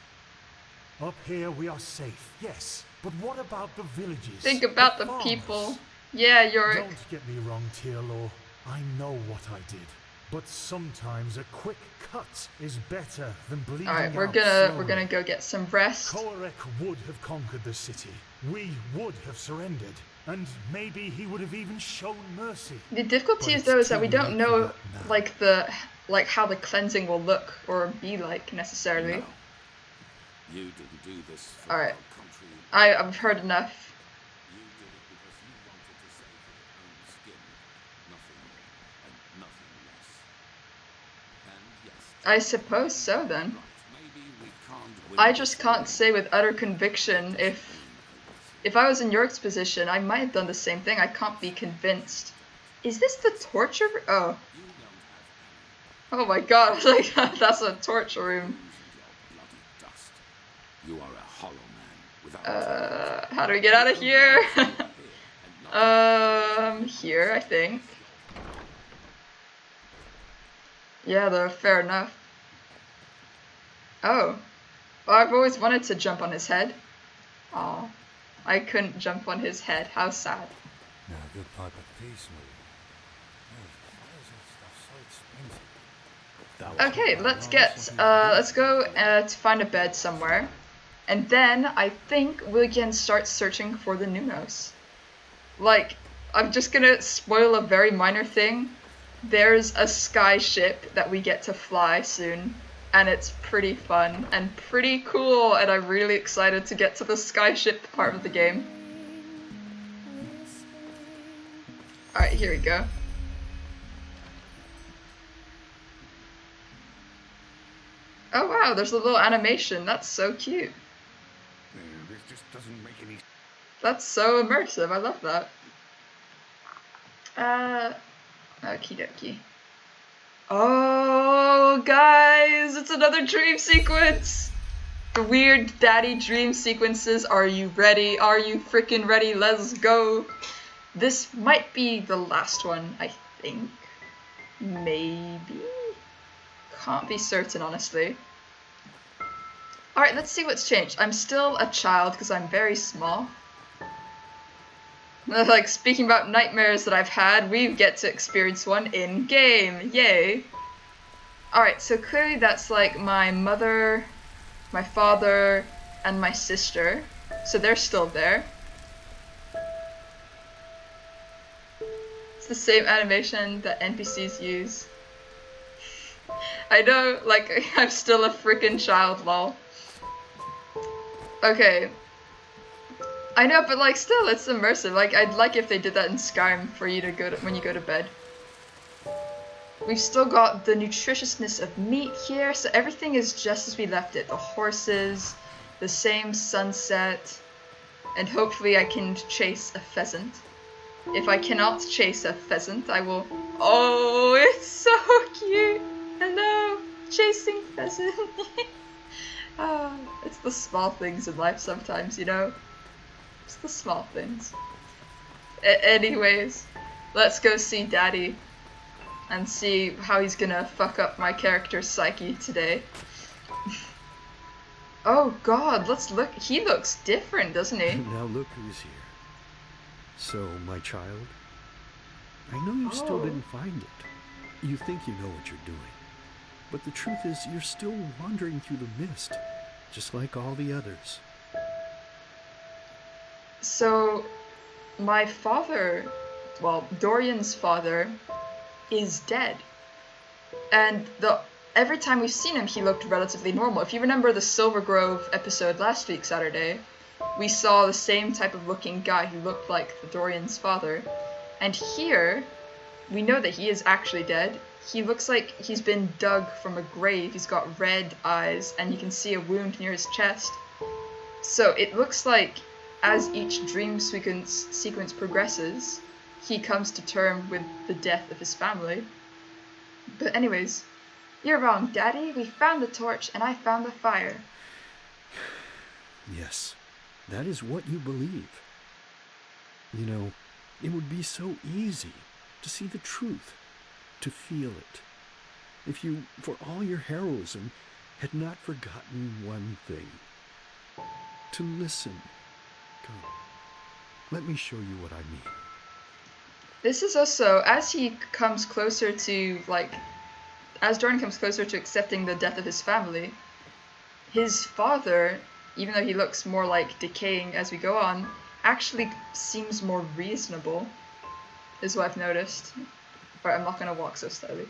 Up here we are safe, yes, but what about the villages? Think about the farmers? people. Yeah, Yorick. Don't get me wrong, Teal'c. I know what I did. But sometimes a quick cut is better than bleeding Alright, we're out gonna slowly. go get some rest. Korek would have conquered the city. We would have surrendered. And maybe he would have even shown mercy. The difficulty But is though is it's that we too don't late know for that now. like how the cleansing will look or be like necessarily. no. You didn't do this for Alright. our country. I've heard enough. You did it because you wanted to save your own skin. Nothing more and nothing less. And yes, I suppose so then. right, maybe we can't win I this just can't war. say with utter conviction if I was in York's position, I might have done the same thing. I can't be convinced. Is this the torture room? Oh. You don't have any. Oh my god, I was like, that's a torture room. Your bloody dust. You are a hollow man without How do we get out of here? Here, I think. Yeah, though, fair enough. Oh. Well, I've always wanted to jump on his head. Aw. I couldn't jump on his head. How sad. Now, a good pipe of peace, why is that stuff so expensive? Okay, let's go to find a bed somewhere. And then I think we can start searching for the Nunos. Like, I'm just gonna spoil a very minor thing. There's a sky ship that we get to fly soon. And it's pretty fun and pretty cool, and I'm really excited to get to the skyship part of the game. Alright, here we go. Oh wow, there's a little animation. That's so cute. This just doesn't make any. That's so immersive. I love that. Okie dokie. Oh, guys, it's another dream sequence. The weird daddy dream sequences. Are you ready? Are you freaking ready? Let's go. This might be the last one, I think. Maybe? Can't be certain, honestly. Alright, let's see what's changed. I'm still a child because I'm very small. Like, speaking about nightmares that I've had, we get to experience one in-game. Yay! Alright, so clearly that's like my mother, my father, and my sister. So they're still there. It's the same animation that NPCs use. I know, like, I'm still a freaking child, lol. Okay. I know, but like, still, it's immersive. Like, I'd like if they did that in Skyrim for you to go to, when you go to bed. We've still got the nutritiousness of meat here, so everything is just as we left it. The horses, the same sunset, and hopefully I can chase a pheasant. If I cannot chase a pheasant, I will... Oh, it's so cute! Hello! Chasing pheasant! Oh, it's the small things in life sometimes, you know? It's the small things. Anyways, let's go see Daddy and see how he's gonna fuck up my character's psyche today. Oh god, let's look. He looks different, doesn't he? Now look who's here. So, my child, I know you still didn't find it. You think you know what you're doing. But the truth is, you're still wandering through the mist, just like all the others. So, my father, well, Dorian's father, is dead. And every time we've seen him, he looked relatively normal. If you remember the Silver Grove episode last week, Saturday, we saw the same type of looking guy who looked like Dorian's father. And here, we know that he is actually dead. He looks like he's been dug from a grave. He's got red eyes, and you can see a wound near his chest. So it looks like as each dream sequence progresses, he comes to terms with the death of his family. But anyways, you're wrong, Daddy. We found the torch, and I found the fire. Yes, that is what you believe. You know, it would be so easy to see the truth, to feel it, if you, for all your heroism, had not forgotten one thing. To listen. Come, let me show you what I mean. This is also, as he comes closer to, like, as Dorian comes closer to accepting the death of his family, his father, even though he looks more like decaying as we go on, actually seems more reasonable, is what I've noticed. Alright, I'm not gonna walk so slowly.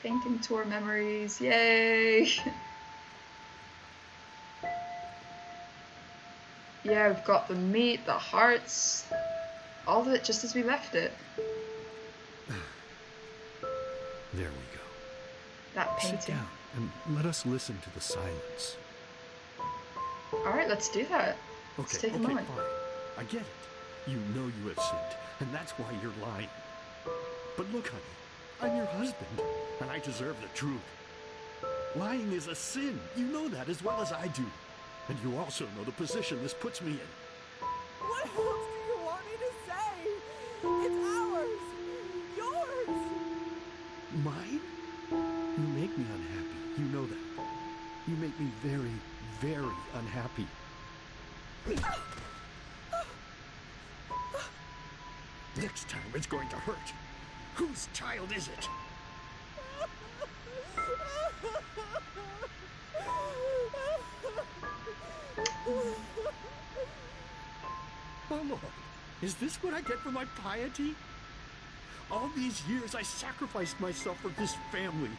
Painting tour memories, yay! Yeah, we've got the meat, the hearts, all of it just as we left it. There we go. That painting. Sit down and let us listen to the silence. Alright, let's do that. Let's take a moment. Fine. I get it. You know you have sinned, and that's why you're lying. But look, honey, I'm your husband, and I deserve the truth. Lying is a sin. You know that as well as I do. And you also know the position this puts me in. What else do you want me to say? It's ours. Yours. Mine? You make me unhappy. You know that. You make me very, very unhappy. Next time it's going to hurt. Whose child is it? Oh Lord, is this what I get for my piety? All these years I sacrificed myself for this family.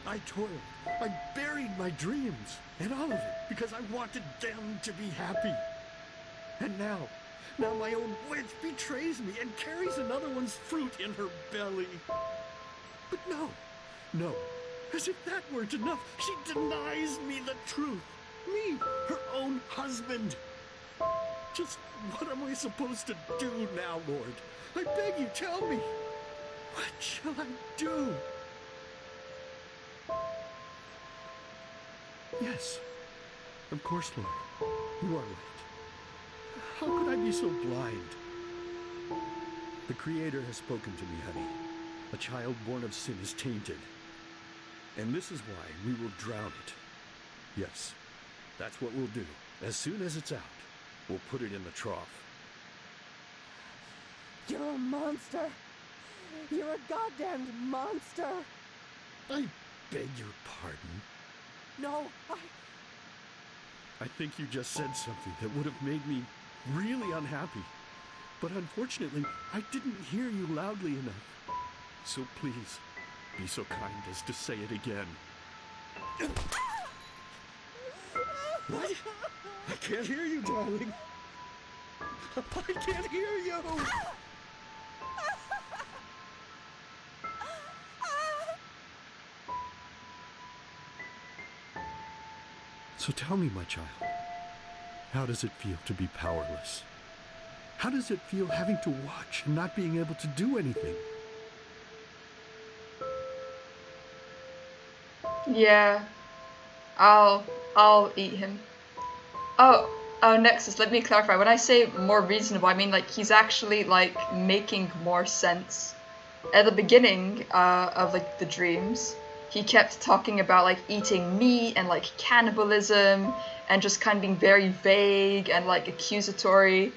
I toiled, I buried my dreams, and all of it because I wanted them to be happy. And now my own witch betrays me and carries another one's fruit in her belly. But no, as if that weren't enough, she denies me the truth. Me, her own husband. Just what am I supposed to do now, Lord? I beg you, tell me. What shall I do? Yes, Of course, Lord. You are right. How could I be so blind? The Creator has spoken to me, honey. A child born of sin is tainted. And this is why we will drown it. Yes, that's what we'll do. As soon as it's out, we'll put it in the trough. You're a monster. You're a goddamned monster. I beg your pardon. No, I think you just said something that would have made me really unhappy. But unfortunately, I didn't hear you loudly enough. So please, be so kind as to say it again. What? I can't hear you, darling. I can't hear you. So tell me, my child, how does it feel to be powerless? How does it feel having to watch and not being able to do anything? Yeah. I'll eat him. Oh, Nexus, let me clarify. When I say more reasonable, I mean like he's actually like making more sense. At the beginning of like the dreams, he kept talking about like eating meat and like cannibalism and just kind of being very vague and like accusatory.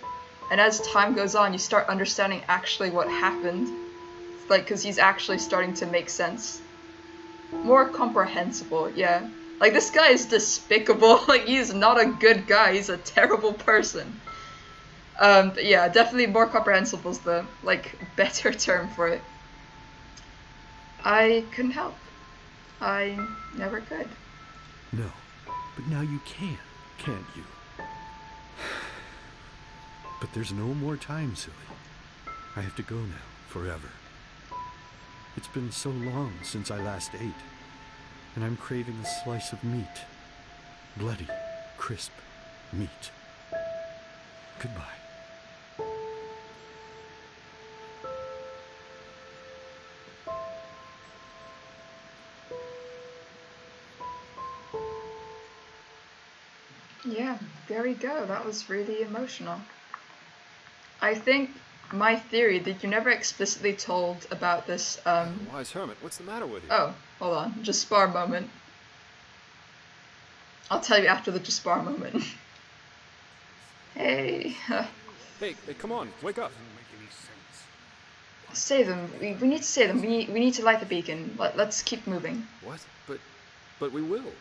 And as time goes on, you start understanding actually what happened. Like, because he's actually starting to make sense. More comprehensible, yeah. Like, this guy is despicable. Like, he's not a good guy. He's a terrible person. But yeah, definitely more comprehensible is the, like, better term for it. I couldn't help. I never could. No, but now you can, can't you? But there's no more time, silly. I have to go now, forever. It's been so long since I last ate, and I'm craving a slice of meat. Bloody, crisp meat. Goodbye. Yeah, there we go. That was really emotional. I think my theory that you're never explicitly told about this. Wise hermit, what's the matter with you? Oh, hold on. Jaspar moment. I'll tell you after the Jaspar moment. Hey. Hey, come on, wake up. Save them. We need to save them. We need to light the beacon. Let's keep moving. What? But we will.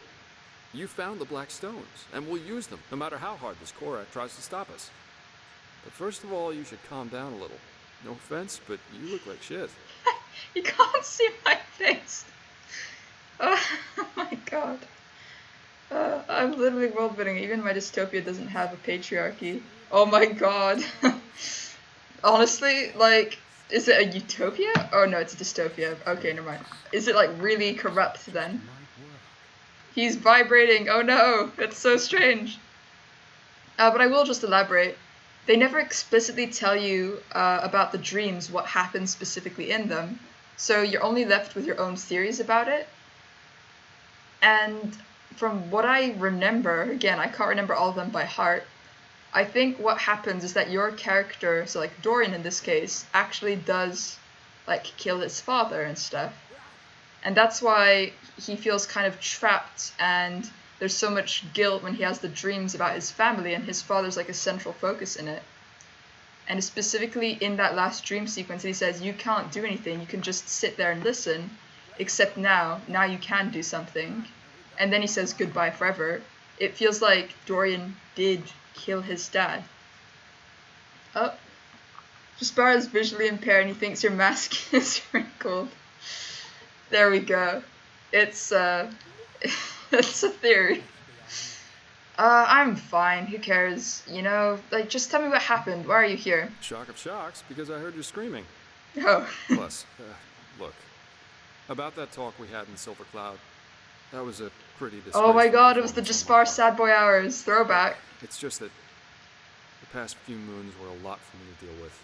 You found the black stones, and we'll use them, no matter how hard this Korak tries to stop us. But first of all, you should calm down a little. No offense, but you look like shit. You can't see my face. Oh my god. I'm literally world building. Even my dystopia doesn't have a patriarchy. Oh my god. Honestly, like, is it a utopia? Oh no, it's a dystopia. Okay, never mind. Is it like really corrupt then? He's vibrating. Oh no, that's so strange. But I will just elaborate. They never explicitly tell you about the dreams, what happens specifically in them. So you're only left with your own theories about it. And from what I remember, again, I can't remember all of them by heart, I think what happens is that your character, so like Dorian in this case, actually does like kill his father and stuff. And that's why he feels kind of trapped, and there's so much guilt when he has the dreams about his family, and his father's like a central focus in it. And specifically in that last dream sequence, he says, you can't do anything, you can just sit there and listen, except now you can do something. And then he says goodbye forever. It feels like Dorian did kill his dad. Oh. Jaspar is visually impaired and he thinks your mask is wrinkled. There we go. It's it's a theory. I'm fine, who cares? You know, like, just tell me what happened. Why are you here? Shock of shocks, because I heard you screaming. Oh. Plus, look, about that talk we had in Silver Cloud, that was a pretty disgraceful Oh my god, it was the performance on my Jaspar Sad Boy Hours. Throwback. It's just that the past few moons were a lot for me to deal with.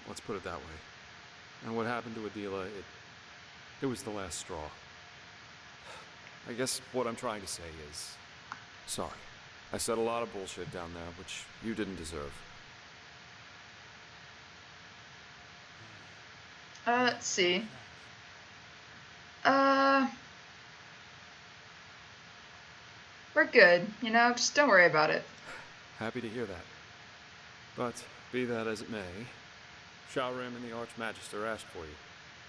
Let's put it that way. And what happened to Adela, it was the last straw. I guess what I'm trying to say is, sorry. I said a lot of bullshit down there, which you didn't deserve. Let's see. We're good, you know, just don't worry about it. Happy to hear that. But, be that as it may, Skyrim and the Archmagister asked for you.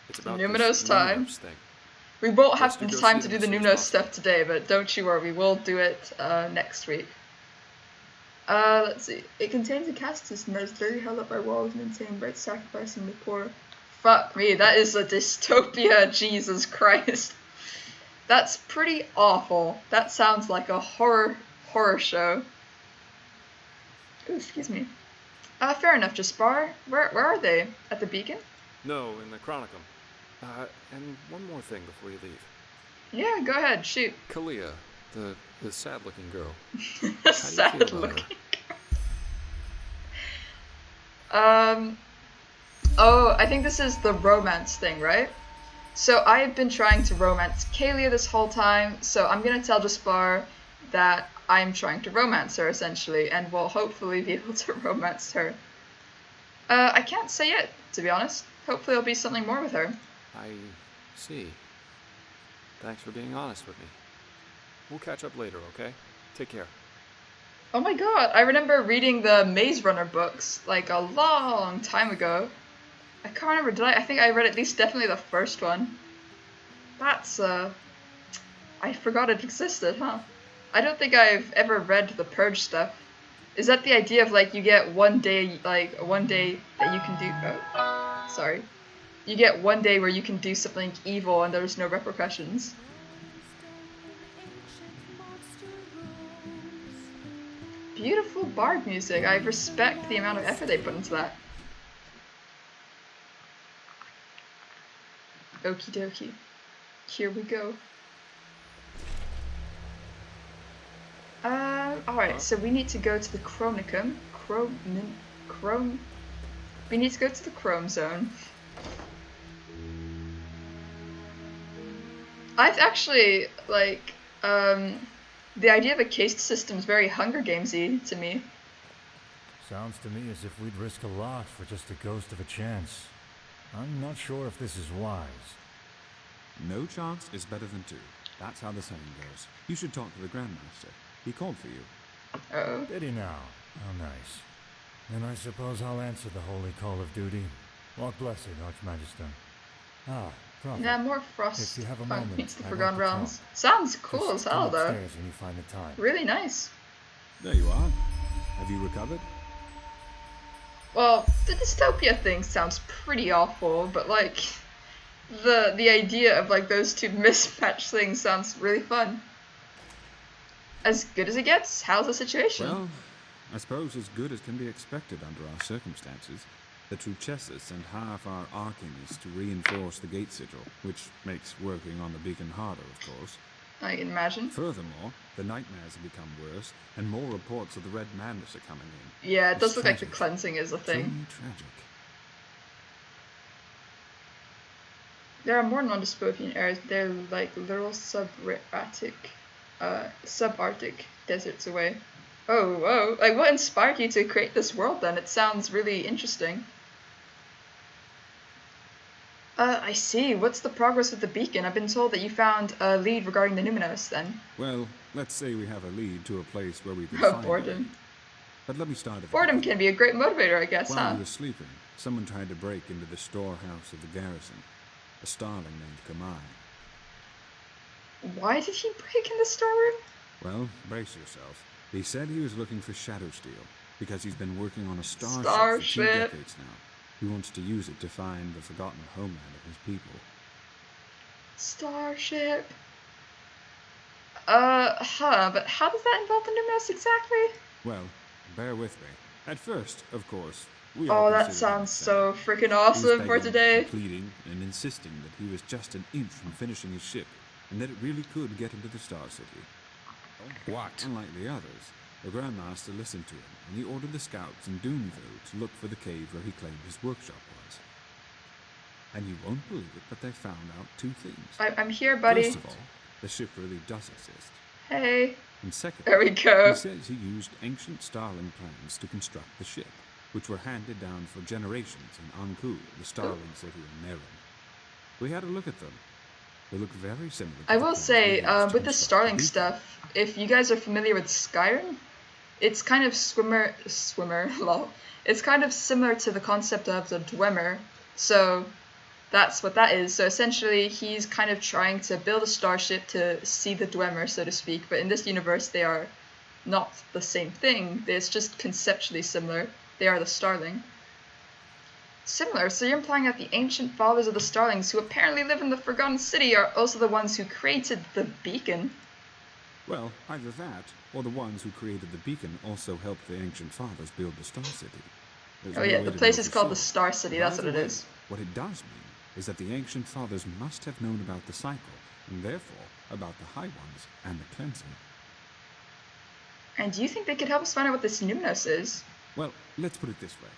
It's about Numinos this time. Numinos thing. We won't Let's have go time see to do them the as soon as Numinos possible. stuff today, but don't you worry, we will do it next week. Let's see. It contains a caste system that is literally held up by walls and maintained by sacrificing the poor. Fuck me, that is a dystopia, Jesus Christ. That's pretty awful. That sounds like a horror show. Ooh, excuse me. Fair enough, Jaspar. Where are they? At the beacon? No, in the Chronicum. And one more thing before you leave. Yeah, go ahead, shoot. Kalia, the sad-looking girl. The How do you feel about her? Oh, I think this is the romance thing, right? So I have been trying to romance Kalia this whole time, so I'm gonna tell Jaspar that I'm trying to romance her, essentially, and will hopefully be able to romance her. I can't say yet, to be honest. Hopefully there'll be something more with her. I see. Thanks for being honest with me. We'll catch up later, okay? Take care. Oh my god, I remember reading the Maze Runner books, like, a long time ago. I can't remember, did I? I think I read at least definitely the first one. That's, I forgot it existed, huh? I don't think I've ever read the Purge stuff. Is that the idea of, like, you get one day, like, one day that you can do... Oh, sorry. You get one day where you can do something evil and there's no repercussions. Beautiful bard music. I respect the amount of effort they put into that. Okie dokie. Here we go. Alright, so we need to go to the Chronicum. We need to go to the Chrome Zone. I've actually, like, the idea of a caste system is very Hunger Games-y to me. Sounds to me as if we'd risk a lot for just a ghost of a chance. I'm not sure if this is wise. No chance is better than two. That's how the saying goes. You should talk to the Grandmaster. He called for you. Uh-oh. Did he now? How nice. Then I suppose I'll answer the holy call of duty. Walk blessed, Archmagister. Ah, Prophet. Yeah, more Frost. If you have a Punk moment, meets the I'd Forgotten like to Realms. talk. Sounds cool Just as hell, come though. upstairs when you find the time. Really nice. There you are. Have you recovered? Well, the dystopia thing sounds pretty awful, but like the idea of like those two mismatched things sounds really fun. As good as it gets. How's the situation? Well, I suppose as good as can be expected under our circumstances. The Truchessus sent half our arcanists to reinforce the gate sigil, which makes working on the beacon harder, of course. I can imagine. Furthermore, the nightmares have become worse, and more reports of the Red Madness are coming in. Yeah, it does It's look like the tragic. cleansing is a thing. Truly tragic. There are more non-dystopian areas. They're like literal subarctic deserts away. Oh, whoa. Like, what inspired you to create this world, then? It sounds really interesting. I see. What's the progress with the beacon? I've been told that you found a lead regarding the Numinos, then. Well, let's say we have a lead to a place where we can Oh, find it. boredom. But let me start at Boredom can be a great motivator, I guess, While huh? we were sleeping, someone tried to break into the storehouse of the garrison. A starling named Kamai. Why did he break in the storeroom? Well, brace yourself. He said he was looking for Shadow Steel, because he's been working on a starship for 2 decades now. He wants to use it to find the forgotten homeland of his people. Starship. But how does that involve the Numinos exactly? Well, bear with me. At first, of course, we Oh, all that considered him sounds a so saint. freaking He was awesome for begging, today. pleading, and insisting that he was just an inch from finishing his ship, and that it really could get into the Star City. What? Unlike the others, the Grandmaster listened to him, and he ordered the scouts in Doomville to look for the cave where he claimed his workshop was. And you won't believe it, but they found out 2 things. I'm here, buddy. First of all, the ship really does exist. And second, there we go. he says he used ancient Starling plans to construct the ship, which were handed down for generations in Anku, the Starling city in Merin. We had a look at them. They look very similar to I the will plans say, we used to with the construct Starling beacon. stuff, if you guys are familiar with Skyrim, it's kind of lol. It's kind of similar to the concept of the Dwemer. So that's what that is. So essentially, he's kind of trying to build a starship to see the Dwemer, so to speak. But in this universe, they are not the same thing. It's just conceptually similar. They are the Starling. Similar, so you're implying that the ancient fathers of the Starlings, who apparently live in the Forgotten City, are also the ones who created the beacon? Well, either that, or the ones who created the beacon also helped the ancient fathers build the Star City. There's Oh no yeah, way the to place know is for called the sure. Star City, But that's what either it way, is. What it does mean is that the ancient fathers must have known about the cycle, and therefore about the High Ones and the cleansing. And do you think they could help us find out what this Numnos is? Well, let's put it this way.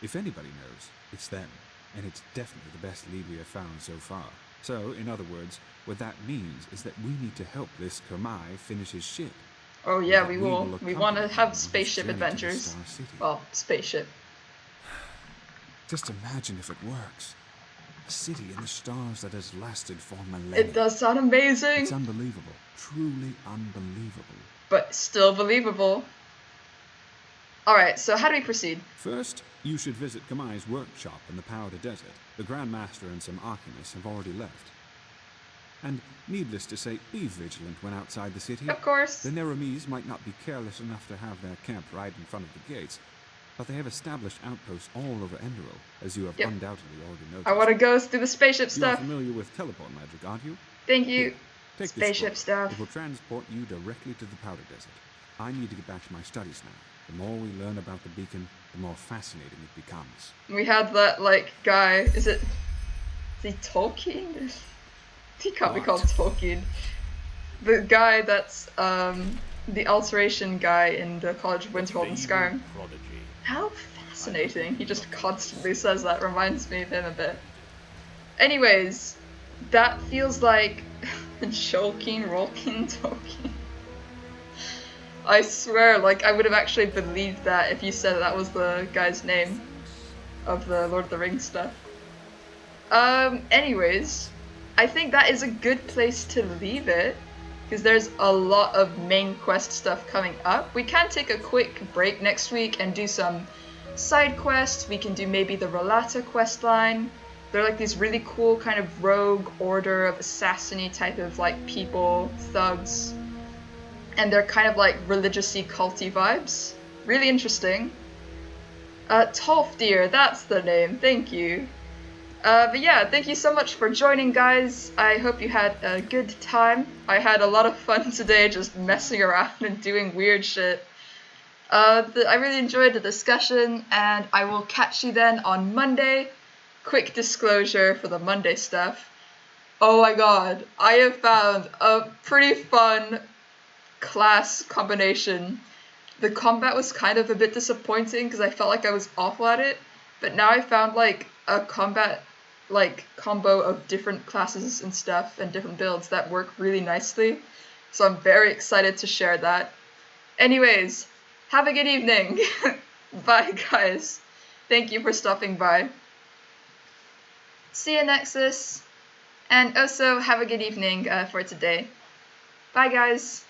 If anybody knows, it's them, and it's definitely the best lead we have found so far. So, in other words, what that means is that we need to help this Kermai finish his ship. Oh yeah, we will will. We want to accompany him have on his spaceship journey to the adventures. Star City. Well, spaceship. Just imagine if it works. A city in the stars that has lasted for millennia. It does sound amazing! It's unbelievable. Truly unbelievable. But still believable. Alright, so how do we proceed? First, you should visit Kamai's workshop in the Powder Desert. The Grand Master and some Arcanists have already left. And, needless to say, be vigilant when outside the city. Of course. The Neramis might not be careless enough to have their camp right in front of the gates, but they have established outposts all over Enderal, as you have undoubtedly already noticed. I want to go through the spaceship You are stuff. familiar with teleport magic, aren't you? Thank you. Here, take Spaceship this scroll. stuff. It will transport you directly to the Powder Desert. I need to get back to my studies now. The more we learn about the beacon, the more fascinating it becomes. We had that, like, guy. Is he Tolkien? He can't be called Tolkien. The guy that's, the alteration guy in the College of Winterhold in Skyrim. How fascinating. He just constantly says that. Reminds me of him a bit. Anyways, that feels like Jolkien, Rolkien, Tolkien. I swear, like, I would have actually believed that if you said that was the guy's name of the Lord of the Rings stuff. Anyways, I think that is a good place to leave it, because there's a lot of main quest stuff coming up. We can take a quick break next week and do some side quests. We can do maybe the Relata quest line. They're like these really cool kind of rogue order of assassin-y type of like people, thugs. And they're kind of like religiously culty vibes. Really interesting. Tolfdir, that's the name, thank you. But yeah, thank you so much for joining, guys. I hope you had a good time. I had a lot of fun today just messing around and doing weird shit. I really enjoyed the discussion, and I will catch you then on Monday. Quick disclosure for the Monday stuff. Oh my god, I have found a pretty fun class combination. The combat was kind of a bit disappointing because I felt like I was awful at it, but now I found like a combat like combo of different classes and stuff and different builds that work really nicely, so I'm very excited to share that. Anyways, have a good evening. Bye guys, thank you for stopping by. See you Nexus, and also have a good evening for today. Bye guys.